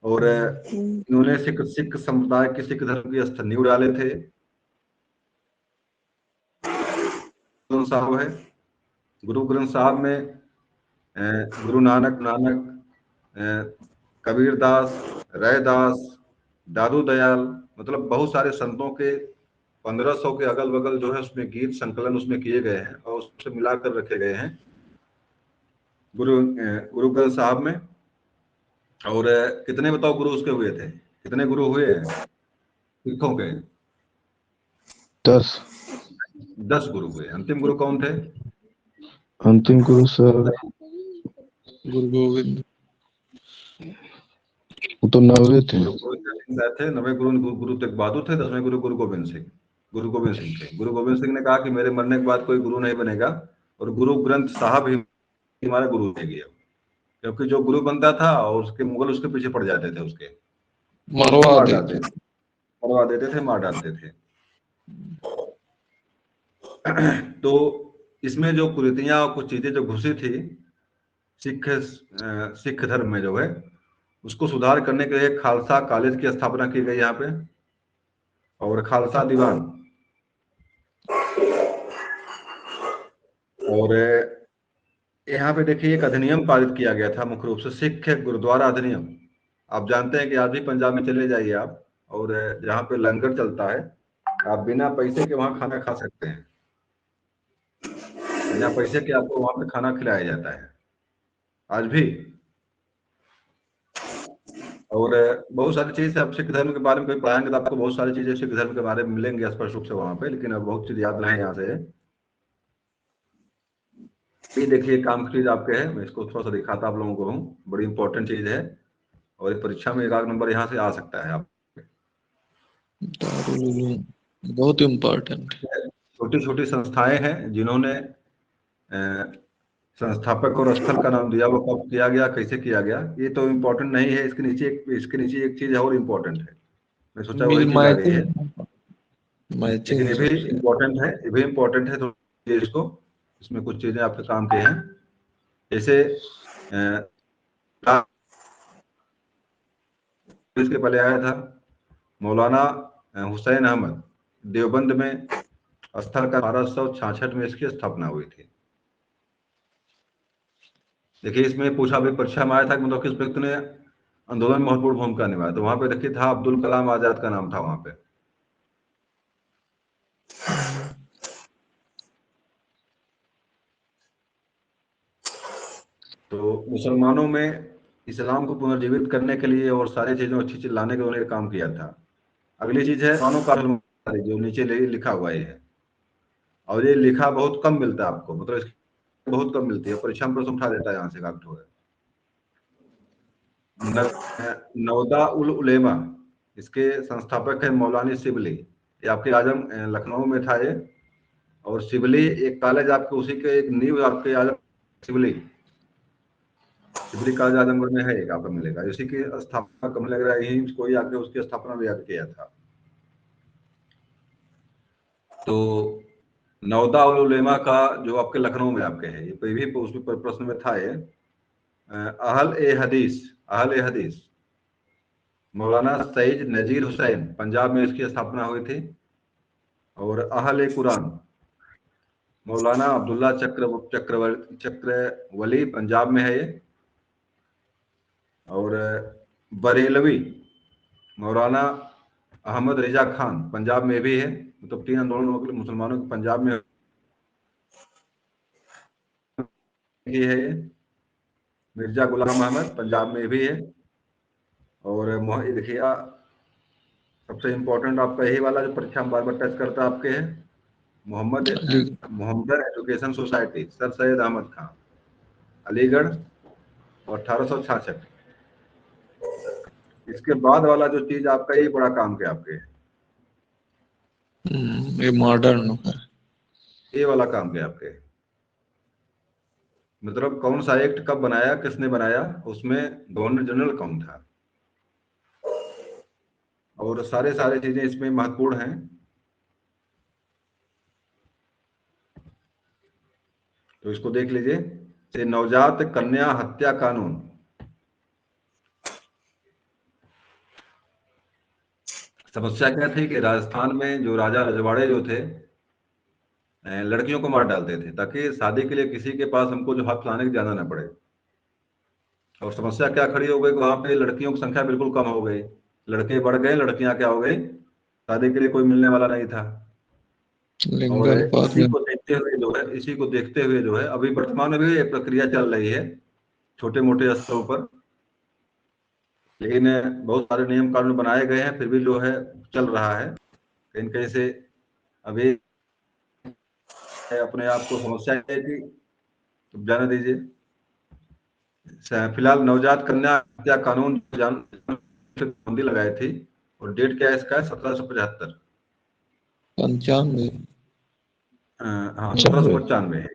और इन्होंने सिख समुदाय की, सिख धर्म की नींव डाले थे। साहब है गुरु ग्रंथ साहब में गुरु नानक, कबीर दास, रैदास, दादू दयाल, मतलब बहुत सारे संतों के 1500 के अगल बगल जो है उसमें गीत संकलन उसमें किए गए हैं और उससे मिलाकर रखे गए हैं गुरु ग्रंथ साहब में। और कितने बताओ गुरु उसके हुए थे? कितने गुरु हुए हैं सिखों के? 10 गुरु हुए। अंतिम गुरु कौन थे? अंतिम गुरु सर गुरु गोविंद, वो तो 90 थे। 9वें गुरु तेग बहादुर थे। 10वें गुरु गुरु गोविंद सिंह थे। गुरु गोविंद सिंह ने कहा कि मेरे मरने के बाद कोई गुरु नहीं बनेगा, और गुरु ग्रंथ साहब ही हमारा गुरु है। क्योंकि जो गुरु बनता था और उसके मुगल उसके पीछे पड़ जाते थे, उसके मार देते थे, मार डालते थे। तो इसमें जो कुरीतियां और कुछ चीजें जो घुसी थी सिख धर्म में जो है, उसको सुधार करने के लिए खालसा कॉलेज की स्थापना की गई यहाँ पे, और खालसा दीवान। और यहाँ पे देखिए एक अधिनियम पारित किया गया था, मुख्य रूप से सिख गुरुद्वारा अधिनियम। आप जानते हैं कि आज भी पंजाब में चले जाइए आप, और जहाँ पे लंगर चलता है, आप बिना पैसे के वहां खाना खा सकते हैं। बिना पैसे के आपको वहां पे खाना खिलाया जाता है आज भी। और बहुत सारी चीजें आप सिख धर्म के बारे में कोई पढ़ाएंगे तो आपको बहुत सारी चीजें सिख धर्म के बारे में मिलेंगे स्पष्ट रूप से वहां पे, लेकिन अब बहुत चीज याद रहे यहाँ से। ये देखिए काम की चीज आपके है, मैं इसको थोड़ा सा दिखाता आप लोगों को हूँ, बड़ी इंपॉर्टेंट चीज है और ये परीक्षा में 1 नंबर यहाँ से आ सकता है आप। दारुल उलूम बहुत इम्पोर्टेंट है। छोटी छोटी संस्थाएं हैं जिन्होंने संस्थापक और स्थल का नाम दिया, वो कब किया गया, कैसे किया गया, ये तो इम्पोर्टेंट नहीं है। इसके नीचे एक चीज और इम्पोर्टेंट है, मैं सोचा वही चीज आ गई है, मैचिंग लेकिन ये भी इम्पोर्टेंट है, ये भी इम्पोर्टेंट है। तो इसको, इसमें कुछ चीजें आपके काम की हैं, जैसे इसके पहले आया था मौलाना हुसैन अहमद, देवबंद में स्थल का 1266 में इसकी स्थापना हुई थी। देखिए इसमें पूछा भी परीक्षा में आया था कि मतलब किस व्यक्ति ने आंदोलन में महत्वपूर्ण भूमिका निभाई, तो वहां पे देखिए था अब्दुल कलाम आजाद का नाम था वहां पे। तो मुसलमानों में इस्लाम को पुनर्जीवित करने के लिए और सारी चीजों अच्छी चीज लाने के लिए उन्होंने काम किया था। अगली चीज है कानों का जो नीचे लिखा हुआ है, और ये लिखा बहुत कम मिलता है आपको, मतलब इसकी बहुत कम मिलती है, परीक्षा में प्रश्न उठा देता है यहाँ से कागज। नवदा उल उलेमा, इसके संस्थापक है मौलानी शिबली, ये आपके आजम लखनऊ में था ये। और शिबली एक कॉलेज आपके उसी के एक नींव आपके आजम शिबली कॉलेज आजमगढ़ में है, एक आपको मिलेगा, इसी की स्थापना कम लग रहा है, यही कोई आके उसकी स्थापना भी याद किया था। तो नवदा उल उलेमा का जो आपके लखनऊ में आपके है, ये भी उस प्रश्न में था ये। अहल ए हदीस मौलाना सईद नजीर हुसैन, पंजाब में इसकी स्थापना हुई थी। और अहले कुरान मौलाना अब्दुल्ला चक्रवली, पंजाब में है ये। और बरेलवी मौलाना अहमद रिजा खान, पंजाब में भी है। मतलब 3 आंदोलन मुसलमानों के पंजाब में ही है ये। मिर्जा गुलाम अहमद पंजाब में भी है। और देखिए सबसे इम्पोर्टेंट आपका यही वाला जो परीक्षा में बार बार टच करता है आपके है, Mohammad education society, sir Syed Ahmad Khan, Aligarh, और 1866। इसके बाद वाला जो चीज आपका ये बड़ा काम के आपके, ये मॉडर्न है, ये वाला काम के आपके, मतलब कौन सा एक्ट कब बनाया, किसने बनाया, उसमें गवर्नर जनरल कौन था, और सारे चीजें इसमें महत्वपूर्ण हैं। तो इसको देख लीजिए। नवजात कन्या हत्या कानून, समस्या क्या थी कि राजस्थान में जो राजा रजवाड़े जो थे लड़कियों को मार डालते थे ताकि शादी के लिए किसी के पास हमको जो हाथ लाने के जाना ना पड़े। और समस्या क्या खड़ी हो गई कि वहां पे लड़कियों की संख्या बिल्कुल कम हो गई, लड़के बढ़ गए, लड़कियां क्या हो गई, शादी के लिए कोई मिलने वाला नहीं था। और इसी को देखते हुए जो है अभी वर्तमान में भी ये प्रक्रिया चल रही है छोटे मोटे स्तरों पर, लेकिन बहुत सारे नियम कानून बनाए गए हैं, फिर भी जो है चल रहा है कहीं कहीं से। अभी अपने आप को समस्या है कि जाने दीजिए। फिलहाल नवजात कन्या हत्या कानून पाबंदी लगाई थी, और डेट क्या है इसका, 1775, 95, हाँ 1795 है।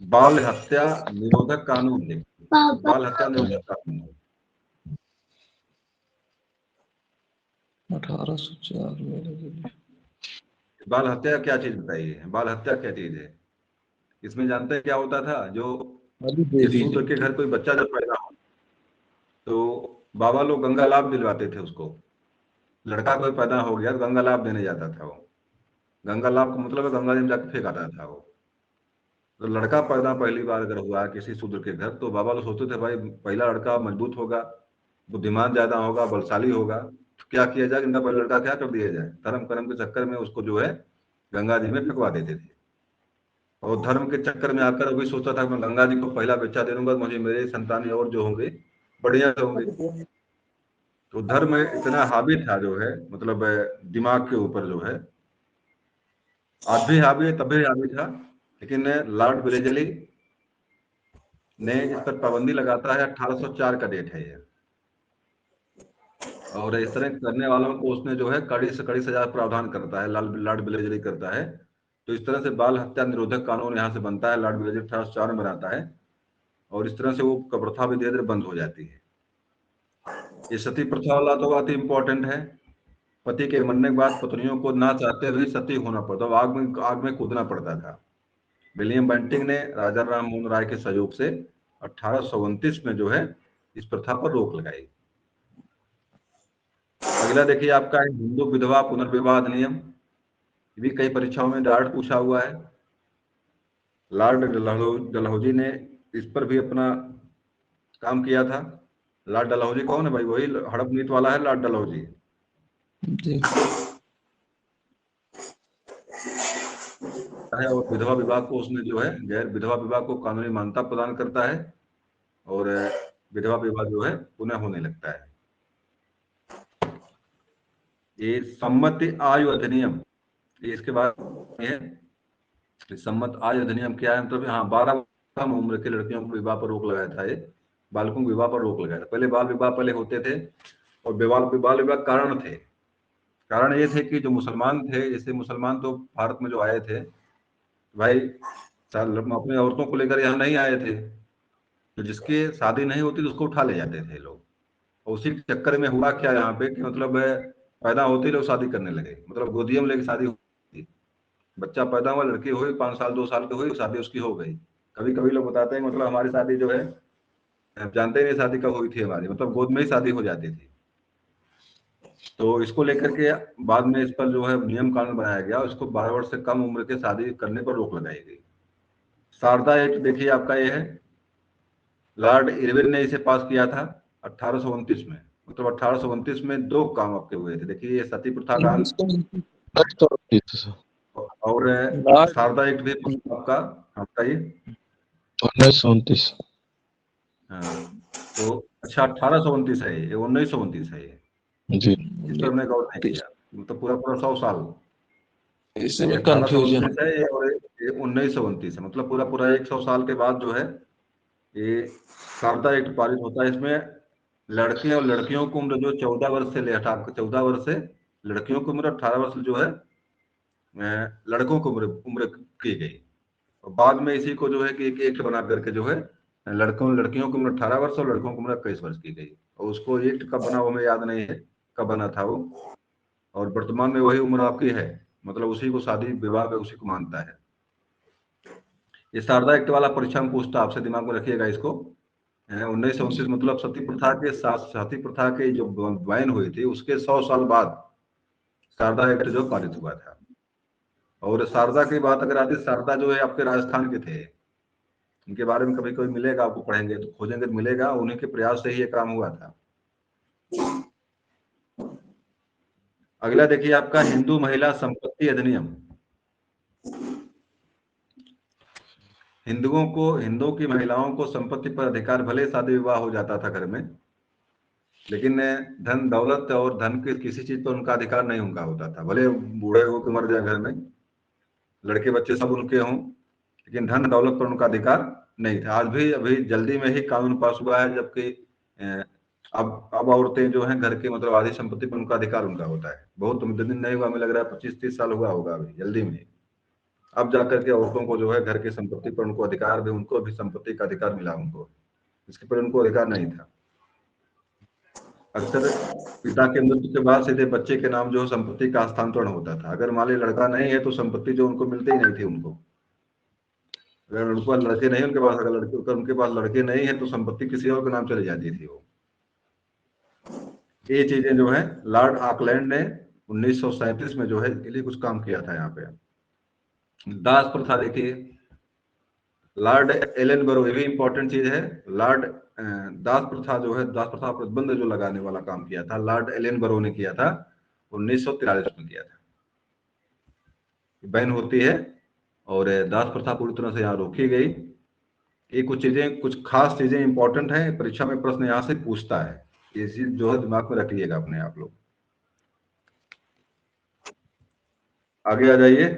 बाल हत्या निरोधक कानून है, बाल हत्या निरोधक कानून 1804 में। बाल हत्या क्या चीज बताइए, बाल हत्या क्या चीज है? इसमें जानते हैं क्या होता था, जो जिस शूद्र के घर कोई बच्चा जब पैदा हो तो बाबा लोग गंगा लाभ दिलवाते थे उसको, लड़का कोई पैदा हो गया तो गंगा लाभ देने जाता था वो। गंगा लाभ का मतलब है गंगा जी में जाकर फेंक आता था वो। तो लड़का पैदा पहली बार अगर हुआ किसी शूद्र के घर, तो बाबा लोग सोचते थे भाई पहला लड़का मजबूत होगा, बुद्धिमान ज्यादा होगा, बलशाली होगा, तो क्या किया जाए, इनका पहला लड़का क्या कर दिया जाए, धर्म कर्म के चक्कर में उसको जो है गंगा जी में फेंकवा देते थे। और धर्म के चक्कर में आकर अभी सोचा था मैं गंगा जी को पहला बच्चा दे दूंगा, मुझे मेरे संतान और जो होंगे बढ़िया होंगे। तो धर्म इतना हावी था जो है, मतलब दिमाग के ऊपर जो है, आज भी हावी है, तब भी हावी था। लेकिन लॉर्ड वेलेस्ली ने इस पर पाबंदी लगाता है, 1804 का डेट है ये। और इस तरह करने वालों को उसने जो है कड़ी से कड़ी सजा प्रावधान करता है, लॉर्ड वेलेस्ली करता है। तो इस तरह से बाल हत्या निरोधक कानून यहाँ से बनता है, लॉर्ड वेलेस्ली 1804 में बनाता है, और इस तरह से वो प्रथा भी धीरे धीरे बंद हो जाती है। ये सती प्रथा वाला तो बहुत ही इंपॉर्टेंट है। पति के मरने के बाद पत्नियों को ना चाहते हुए सती होना पड़ता, आग में कूदना पड़ता था। विलियम बेंटिंग ने राजा राम मोहन राय के सहयोग से 1829 में जो है इस प्रथा पर रोक लगाई। अगला देखिए आपका है हिंदू विधवा पुनर्विवाह अधिनियम। ये भी कई परीक्षाओं में डायरेक्ट पूछा हुआ है। लॉर्ड डलहौजी ने इस पर भी अपना काम किया था। लॉर्ड डलहौजी कौन है भाई? वही हड़प नीति वाला है लॉर्ड डलहौजी जी। और विधवा विवाह को उसने जो है गैर विधवा विवाह को कानूनी मान्यता प्रदान करता है, और विधवा विवाह जो है पुनः होने लगता है। ये सम्मति आयु अधिनियम, ये इसके बाद है। सम्मत आयु अधिनियम क्या है? मतलब हाँ, 12 कम उम्र के लड़कियों को विवाह पर रोक लगाया था। ये बालकों को विवाह पर रोक लगाया था। पहले बाल विवाह पहले होते थे, और बाल विवाह कारण थे। कारण ये थे कि जो मुसलमान थे, जैसे मुसलमान तो भारत में जो आए थे भाई, अपनी औरतों को लेकर यहाँ नहीं आए थे, तो जिसकी शादी नहीं होती तो उसको उठा ले जाते थे लोग। और उसी चक्कर में हुआ क्या यहाँ पे कि मतलब पैदा होते लोग शादी करने लगे, मतलब गोदियों में लेके शादी होती। बच्चा पैदा हुआ, लड़की हुई, 5 साल 2 साल की हुई, शादी उसकी हो गई। कभी कभी लोग बताते हैं मतलब हमारी शादी जो है, जानते ही नहीं शादी कब हुई थी हमारी, मतलब गोद में ही शादी हो जाती थी। तो इसको लेकर के बाद में इस पर जो है नियम कानून बनाया गया, उसको 12 वर्ष से कम उम्र के शादी करने पर रोक लगाई गई। शारदा एक्ट देखिए आपका ये है, लॉर्ड इरविन ने इसे पास किया था 1829 में। मतलब 1829 में 2 काम आपके हुए थे। देखिए ये सती प्रथा कांड और शारदा एक्ट भी आपका ये 1929। हाँ, तो अच्छा 1829 है ये 1929 है ये। जी इस पर हमने गौर नहीं किया, मतलब पूरा पूरा 100 साल। इसमें कंफ्यूजन 1829 है ये, और ये 1929 है, मतलब पूरा पूरा 100 साल के बाद जो है ये शारदा एक्ट पारित होता है। इसमें लड़के और लड़कियों की उम्र जो 14 वर्ष से ले 14 वर्ष से, लड़कियों की उम्र 18 वर्ष जो है लड़कों की उम्र की गई। और बाद में इसी को जो है कि एक एक्ट बना करके जो है लड़कियों की उम्र 18 वर्ष और लड़कों की उम्र 21 वर्ष की गई। और उसको एक्ट कब बना वो हमें याद नहीं है कब बना था वो, और वर्तमान में वही उम्र आपकी है, मतलब उसी को शादी विवाह में उसी को मानता है। ये शारदा एक्ट वाला परीक्षा में पूछता, आपसे दिमाग में रखिएगा इसको। 1929 मतलब सती प्रथा के साथ, सती प्रथा के जो बैन हुई थी उसके 100 साल बाद शारदा एक्ट जो पारित हुआ था। और शारदा की बात अगर आती, शारदा जो है आपके राजस्थान के थे, इनके बारे में कभी कभी मिलेगा आपको, पढ़ेंगे तो खोजेंगे तो मिलेगा, उन्हीं के प्रयास से ही ये काम हुआ था। अगला देखिए आपका हिंदू महिला संपत्ति अधिनियम। हिंदुओं की महिलाओं को संपत्ति पर अधिकार, भले शादी विवाह हो जाता था घर में, लेकिन धन दौलत और धन के किसी चीज पर उनका अधिकार नहीं उनका होता था। भले बूढ़े होकर मर जाए घर में, लड़के बच्चे सब उनके हों, लेकिन धन दौलत पर उनका अधिकार नहीं था। आज भी अभी जल्दी में ही कानून पास हुआ है, जबकि अब औरतें जो हैं घर के मतलब आधी संपत्ति पर उनका अधिकार उनका होता है। बहुत दिन नहीं हुआ, हमें लग रहा है 25-30 साल हुआ होगा अभी जल्दी में। अब जाकर के औरतों को जो है घर की संपत्ति पर उनको अधिकार भी, उनको भी संपत्ति का अधिकार मिला उनको, इसके पर उनको अधिकार नहीं था। अक्सर पिता के मृत्यु के बाद सीधे बच्चे के नाम जो संपत्ति का हस्तांतरण होता था। अगर मान लीजिए लड़का नहीं है तो संपत्ति जो उनको मिलती ही नहीं थी उनको। अगर उनके पास लड़के नहीं, उनके पास अगर उनके पास लड़के नहीं है तो संपत्ति किसी और के नाम चली जाती थी वो। ये चीजें जो है लॉर्ड ऑकलैंड ने 1937 में जो है इसके लिए कुछ काम किया था। यहाँ पे दास प्रथा देखिए, लॉर्ड एलन बरो, ये भी इंपॉर्टेंट चीज है। लॉर्ड दास प्रथा जो है, दास प्रथा प्रतिबंध जो लगाने वाला काम किया था लॉर्ड एलन बरो ने किया था, 1943 में किया था। बैन होती है और दास प्रथा पूरी तरह से यहाँ रोकी गई। ये कुछ चीजें, कुछ खास चीजें इंपॉर्टेंट हैं, परीक्षा में प्रश्न यहाँ से पूछता है, ये चीज जो है दिमाग में रखिएगा अपने आप लोग। आगे आ जाइए।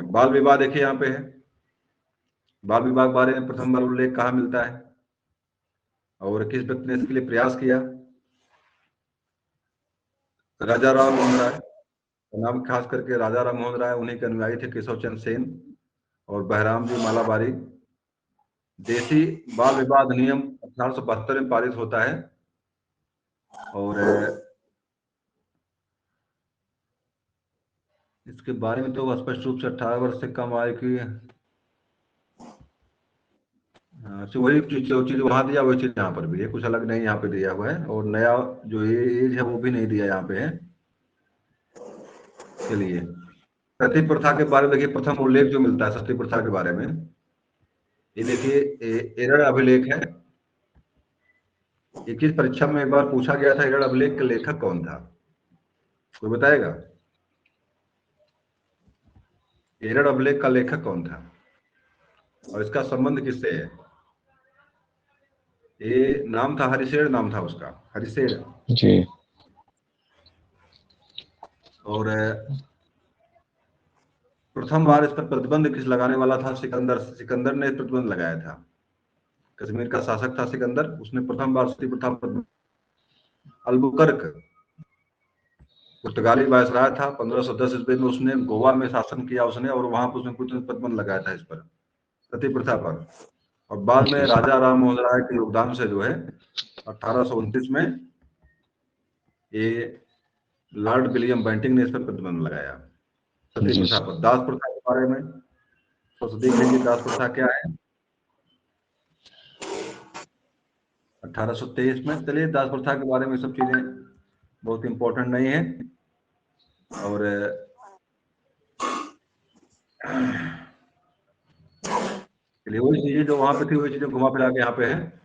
बाल विवाह देखिए यहाँ पे है। बाल विवाह के बारे में प्रथम बार उल्लेख कहाँ मिलता है और किस व्यक्ति ने इसके लिए प्रयास किया? राजा राम मोहन राय, नाम खास करके राजा राम मोहन राय, उन्हीं के अनुयायी थे केशव चंद्र सेन और बहराम जी मालाबारी। देसी बाल विवाह अधिनियम 1872 में पारित होता है और इसके बारे में तो स्पष्ट रूप से 18 वर्ष से कम आयु की वही चीज वहां दिया, वही चीज यहाँ पर भी है, कुछ अलग नहीं यहाँ पे दिया हुआ है। और नया जो एज है वो भी नहीं दिया यहाँ पे है। चलिए, सती प्रथा के बारे में देखिए, प्रथम उल्लेख जो मिलता है सती प्रथा के बारे में, ये देखिए एरड़ अभिलेख है। ये किस परीक्षा में एक बार पूछा गया था, एरड़ अभिलेख का लेखक कौन था, कोई बताएगा? एरड़ अभिलेख का लेखक कौन था और इसका संबंध किससे है? ये नाम था हरिशेर, नाम था उसका, हरिशेर जी। और प्रथम बार इस पर प्रतिबंध किस लगाने वाला था? सिकंदर। सिकंदर ने प्रतिबंध लगाया था। कश्मीर का शासक था सिकंदर, उसने प्रथम बार सती प्रथा पर अल्बुकर्क पुर्तगाली वायसराय था, 1510 ईस्वी में उसने गोवा में शासन किया उसने, और वहां पर उसने प्रतिबंध लगाया था इस पर, सती प्रथा पर। और बाद में राजा राम मोहन राय के योगदान से जो है 1829 में ये लॉर्ड विलियम बेंटिंग ने इस पर प्रतिबंध लगाया सती प्रथा पर। दास प्रथा के बारे में तो देख लीजिए, दास प्रथा क्या है 1823 में। चलिए, दास प्रथा के बारे में सब चीजें बहुत इंपॉर्टेंट नहीं है और चलिए वही चीजें जो वहां पे थी वही चीजें घुमा फिरा के यहाँ पे है।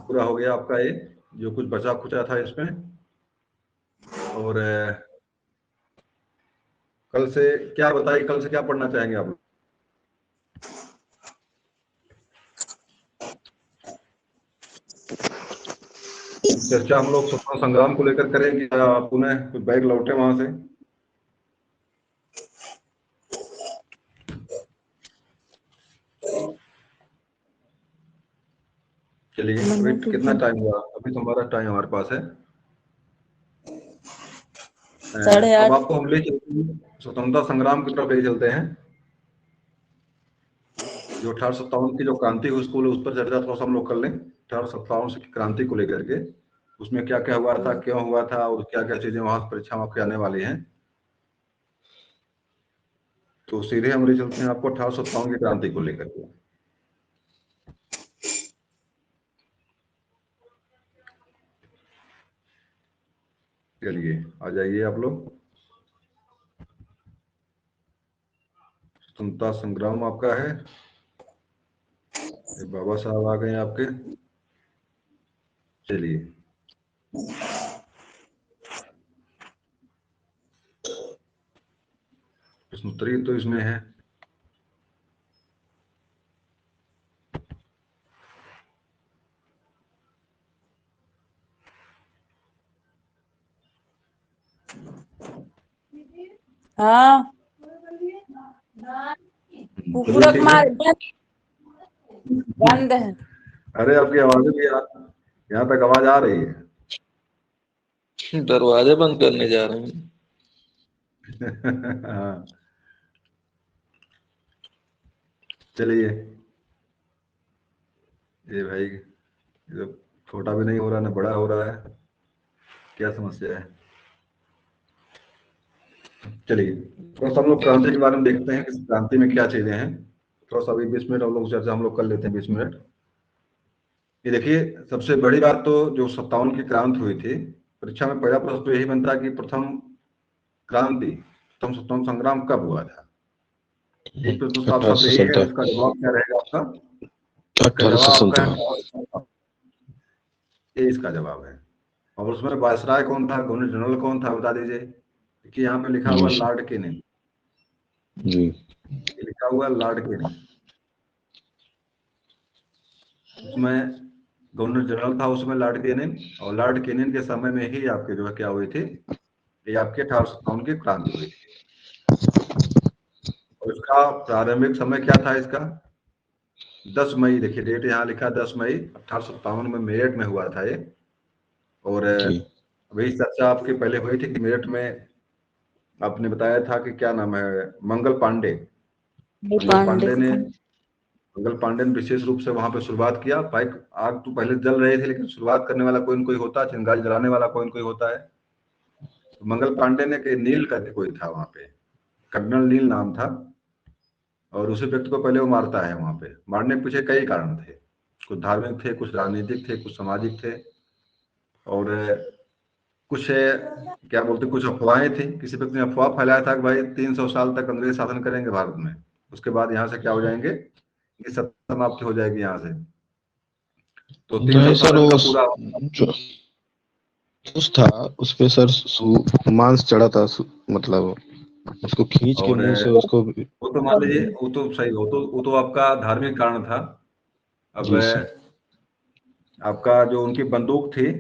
पूरा हो गया आपका ये जो कुछ बचा खुचा था इसमें। और कल से क्या बताइए, कल से क्या पढ़ना चाहेंगे आप? चर्चा हम लोग स्वतंत्रता संग्राम को लेकर करेंगे या पुनः कुछ बैग लौटे वहां से? चलिए, अभी कितना टाइम हुआ? अभी तो हमारा टाइम हमारे पास है 8:30। अब आपको हम ले चलते हैं स्वतंत्रता संग्राम की तरफ ले चलते हैं। जो 1857 की जो क्रांति हुई उसको उस पर चर्चा थोड़ा सा हम लोग कर लें। 1857 की क्रांति को लेकर के उसमें क्या क्या हुआ था, क्यों हुआ था और क्या क्या चीजें वहां परीक्षा में आपके आने वाली हैं। तो सीधे हम ले चलते हैं आपको 1857 की क्रांति को लेकर के। चलिए आ जाइए आप लोग। स्वतंत्रता संग्राम आपका है, बाबा साहब आ गए आपके। चलिए, प्रश्नोत्तरी तो इसमें है। हाँ, पूरा बंद है। अरे आपकी आवाज भी यहाँ तक आवाज आ रही है। दरवाजे बंद करने जा रहे हैं। हाँ, चलिए। ये भाई ये तो छोटा भी नहीं हो रहा ना बड़ा हो रहा है, क्या समस्या है? चलिए थोड़ा सा हम लोग क्रांति के बारे में देखते हैं कि क्रांति में क्या चीजें हैं। थोड़ा सा अभी 20 मिनट हम लोग चर्चा हम लोग कर लेते हैं, 20 मिनट। ये देखिए, सबसे बड़ी बात तो जो 57 की क्रांति हुई थी, परीक्षा में पहला प्रश्न तो यही बनता है कि प्रथम क्रांति, प्रथम स्वतंत्रता संग्राम कब हुआ था? एक प्रश्न तो आपका सही है, उसका जवाब क्या रहेगा आपका? इसका जवाब आपका ये इसका जवाब है। और उसमें वायसराय कौन था, गवर्नर जनरल कौन था, बता दीजिए। देखिए यहाँ पे लिखा हुआ लॉर्ड केनिंग जी। लिखा हुआ लॉर्ड केनिंग। उसमें गवर्नर जनरल था उसमें लॉर्ड केनिंग, और लॉर्ड केनिंग के समय में ही आपके जो है क्या हुई थी, ये आपके 1857 की क्रांति हुई थी। और उसका प्रारंभिक समय क्या था इसका? 10 मई, देखिए डेट यहाँ लिखा 10 मई 1857 में मेरठ में हुआ था ये। और वही चर्चा आपकी पहले हुई थी कि मेरठ में आपने बताया था कि क्या नाम है, मंगल पांडे। मंगल पांडे ने विशेष रूप से वहां पे शुरुआत किया। बाइक आग तो पहले जल रही थी, लेकिन शुरुआत करने वाला कोई न कोई होता है, चिंगारी जलाने वाला कोई न कोई होता है। तो मंगल पांडे ने के नील करके कोई था वहां पे, कर्नल नील नाम था, और उसी व्यक्ति को पहले वो मारता है। वहां पे मारने के पीछे कई कारण थे, कुछ धार्मिक थे, कुछ राजनीतिक थे, कुछ सामाजिक थे, और कुछ क्या बोलते, कुछ अफवाहें थी। किसी व्यक्ति ने अफवाह फैलाया था कि भाई 300 साल तक अंग्रेज शासन करेंगे भारत में, उसके बाद यहाँ से क्या हो जाएंगे, ये सब समाप्ति हो जाएगी यहाँ से। तो 300 सर साल वो का पूरा उस था, उस पे सर मांस चढ़ा था, मतलब उसको खींच के और मुंह से उसको। वो तो मान लीजिए, वो तो सही, वो तो आपका धार्मिक कारण था। अब जी सर। आपका जो उनकी बंदूक थी,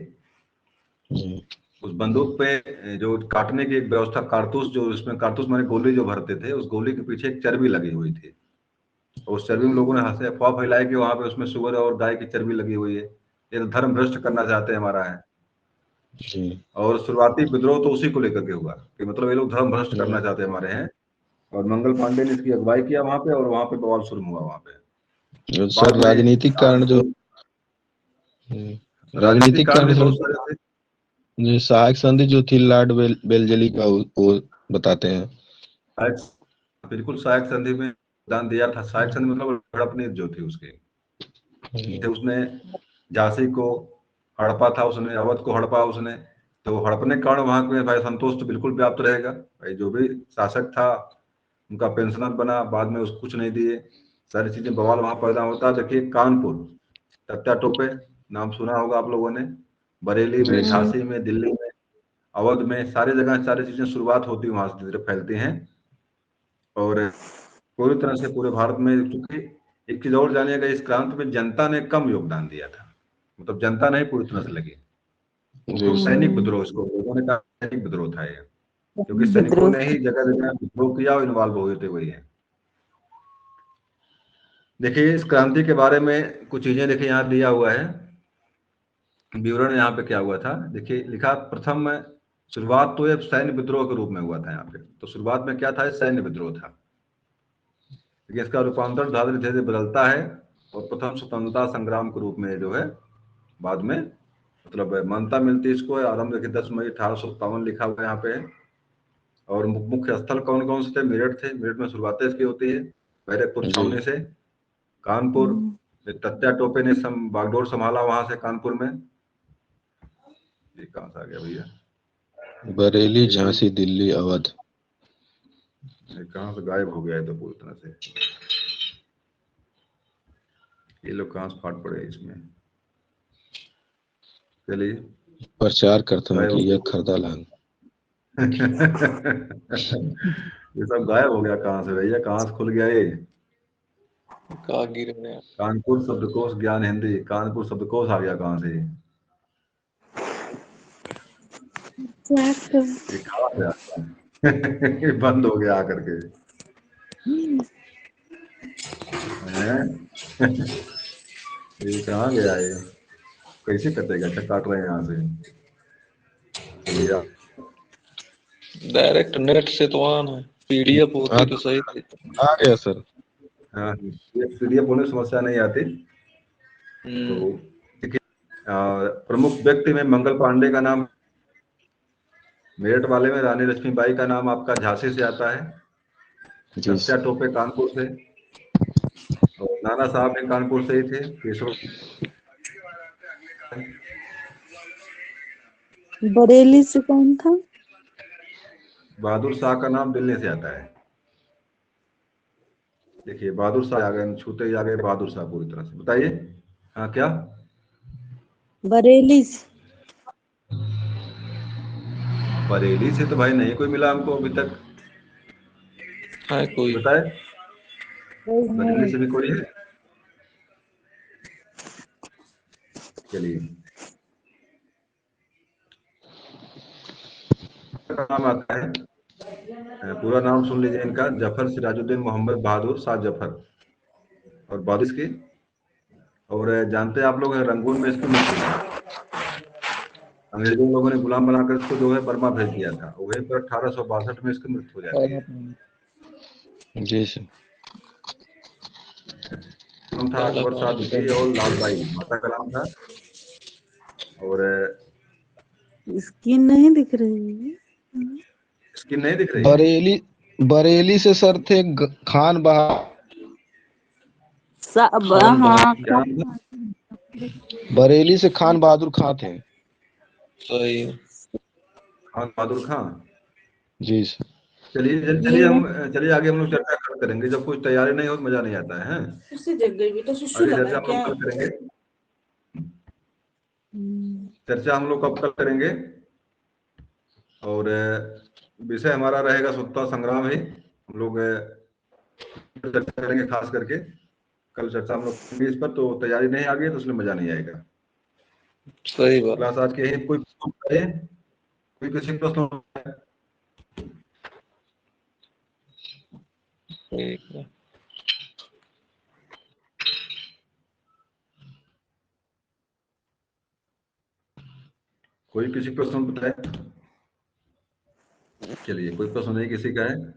जी उस बंदूक पे जो काटने की व्यवस्था, कारतूस, जो उसमें कारतूस माने गोली जो भरते थे, उस गोली के पीछे एक चर्बी लगी हुई थी। और उस चर्बी में लोगों ने हंसे, अफवाह फैलाई कि वहां पे उसमें सुअर और गाय की चर्बी लगी हुई है, ये तो धर्म भ्रष्ट करना चाहते हैं हमारा है। जी और शुरुआती विद्रोह तो उसी को लेकर के हुआ कि मतलब ये लोग धर्म भ्रष्ट करना चाहते हैं हमारे हैं। और मंगल पांडे ने इसकी अगुवाई किया वहां पे, और वहां पे बवाल शुरू हुआ वहां पे। सर बाद में राजनीतिक कारण जो राजनीतिक राजनीतिक कारण कारण भी सर, बहुत सारे थे। जो सहायक संधि जो थी लॉर्ड बेलजली का, वो बताते हैं। बिल्कुल सहायक संधि में दान दिया था। सहायक संधि मतलब हड़पनी जो थी उसकी थे, उसने झांसी को हड़पा था, उसने अवध को हड़पा उसने। तो हड़पने के कारण वहां पे भाई संतोष तो बिल्कुल व्याप्त रहेगा भाई, जो भी शासक था उनका पेंशनर बना, बाद में उसको कुछ नहीं दिए, सारी चीजें, बवाल वहां पैदा होता। देखिए कानपुर, तत्या टोपे नाम सुना होगा आप लोगों ने, बरेली में, झांसी में, दिल्ली में, अवध में, सारी जगह सारी चीजें शुरुआत होती है, वहां से धीरे फैलती हैं। और पूरी तरह से पूरे भारत में, क्योंकि एक चीज और जानिएगा, इस क्रांति में जनता ने कम योगदान दिया था, मतलब जनता नहीं पूरी तरह से लगी। तो सैनिक विद्रोह, इसको लोगों ने कहा सैनिक विद्रोह था ये, क्योंकि सैनिकों विद्रोह। ने ही जगह जगह विद्रोह किया और इन्वॉल्व हुए थे वही है। देखिए इस क्रांति के बारे में कुछ चीजें देखिए यहाँ दिया हुआ है विवरण। यहाँ पे क्या हुआ था, देखिए लिखा, प्रथम शुरुआत तो ये सैन्य विद्रोह के रूप में हुआ था यहाँ पे। तो शुरुआत में क्या था, सैन्य विद्रोह था, लेकिन इसका रूपांतर धीरे धीरे बदलता है, और प्रथम स्वतंत्रता संग्राम के रूप में जो है बाद में मतलब मान्यता मिलती है इसको। आरंभ देखिए 10 मई 1857 लिखा हुआ है यहाँ पे। और मुख्य स्थल कौन कौन से थे, मेरठ थे, मेरठ में शुरुआतें इसकी होती है, बैरकपुर छावनी से। कानपुर, तत्या टोपे ने बागडोर संभाला वहां से कानपुर में। ये कहाँ से आ गया भैया, बरेली, झांसी, दिल्ली, अवध। ये कहाँ से गायब हो गया है तो पूरी तरह से, ये लोग कहाँ से फाट पड़े इसमें। चलिए प्रचार करते हैं गायब कि हो यह गया खरदालान। ये सब गायब हो गया कहाँ से भैया, कहाँ से खुल गया ये। कहाँ गिर गया। कानपुर शब्दकोश ज्ञान हिंदी, कानपुर शब्दकोश आ गया कहाँ से ये कहाँ से आ गया? ये बंद हो गया आकर के हैं? ये कहाँ गया ये, कैसे कटेगा, अच्छा काट रहे हैं यहाँ से। चलिए डायरेक्ट नेट से तो ऑन है, पीडीएफ होती तो सही थी। आ गया सर। हाँ, ये पीडीएफ होने में समस्या नहीं आती। तो हम्म। देखिए प्रमुख व्यक्ति में मंगल पांडे का नाम, मेरठ वाले में रानी लक्ष्मीबाई का नाम आपका झांसी से आता है, जी तत्या टोपे कानपुर से, और नाना साहब भी कानपुर से ही थे, केशव बरेली से कौन था? बहादुर शाह का नाम दिल्ली से आता है। देखिए बहादुर शाह आ गए, छूते ही आ गए बहादुर शाह पूरी तरह से। बताइए। हाँ क्या? बरेली से। बरेली से तो भाई नहीं कोई मिला हमको अभी तक। है कोई? बताए। कोई बरेली नहीं। से भी कोई है? चलिए। नाम आता है, पूरा नाम सुन लीजिए इनका, जफर सिराजुद्दीन मोहम्मद बहादुर शाह जफर। और बारिश की। और जानते हैं आप लोग रंगून में इसकी मृत्यु हुई। अंग्रेजों लोगों ने गुलाम बनाकर इसको जो है बर्मा भेज दिया था, वहीं पर 1862 में इसकी मृत्यु हो जाती है। जी सर। नाम था अकबर शाह दुखी और लालबाई माता का नाम था। और स्किन नहीं दिख रही है। स्किन नहीं दिख रही है। बरेली, बरेली से सर थे खान बहादुर। खान हाँ क्या बहादुर। नाम था? बरेली से खान बहादुर खां थे। सही है। खान बहादुर खां। जी सर। चलिए चलिए ये हम चलिए आगे हम लोग चर्चा करेंगे, जब कुछ तैयारी नहीं हो तो मजा नहीं आता है। उससे जग गई बेटा, सुसु आगे लगा चर्चा हम क्या? लोग कल करेंगे। चर्चा हम लोग कब कल करेंगे। और विषय हमारा रहेगा स्वतंत्रता संग्राम ही। हम लोग चर्चा करेंगे खास करके। कल चर्चा हम लोग करेंगे इस पर, तो तैयारी नहीं आ गई तो उसमें मजा नहीं आएगा। सही बात। क्लास आज के यही, कोई कोई किसी प्रश्न? ठीक है। कोई किसी प्रश्न बताए? चलिए कोई प्रश्न नहीं किसी का है।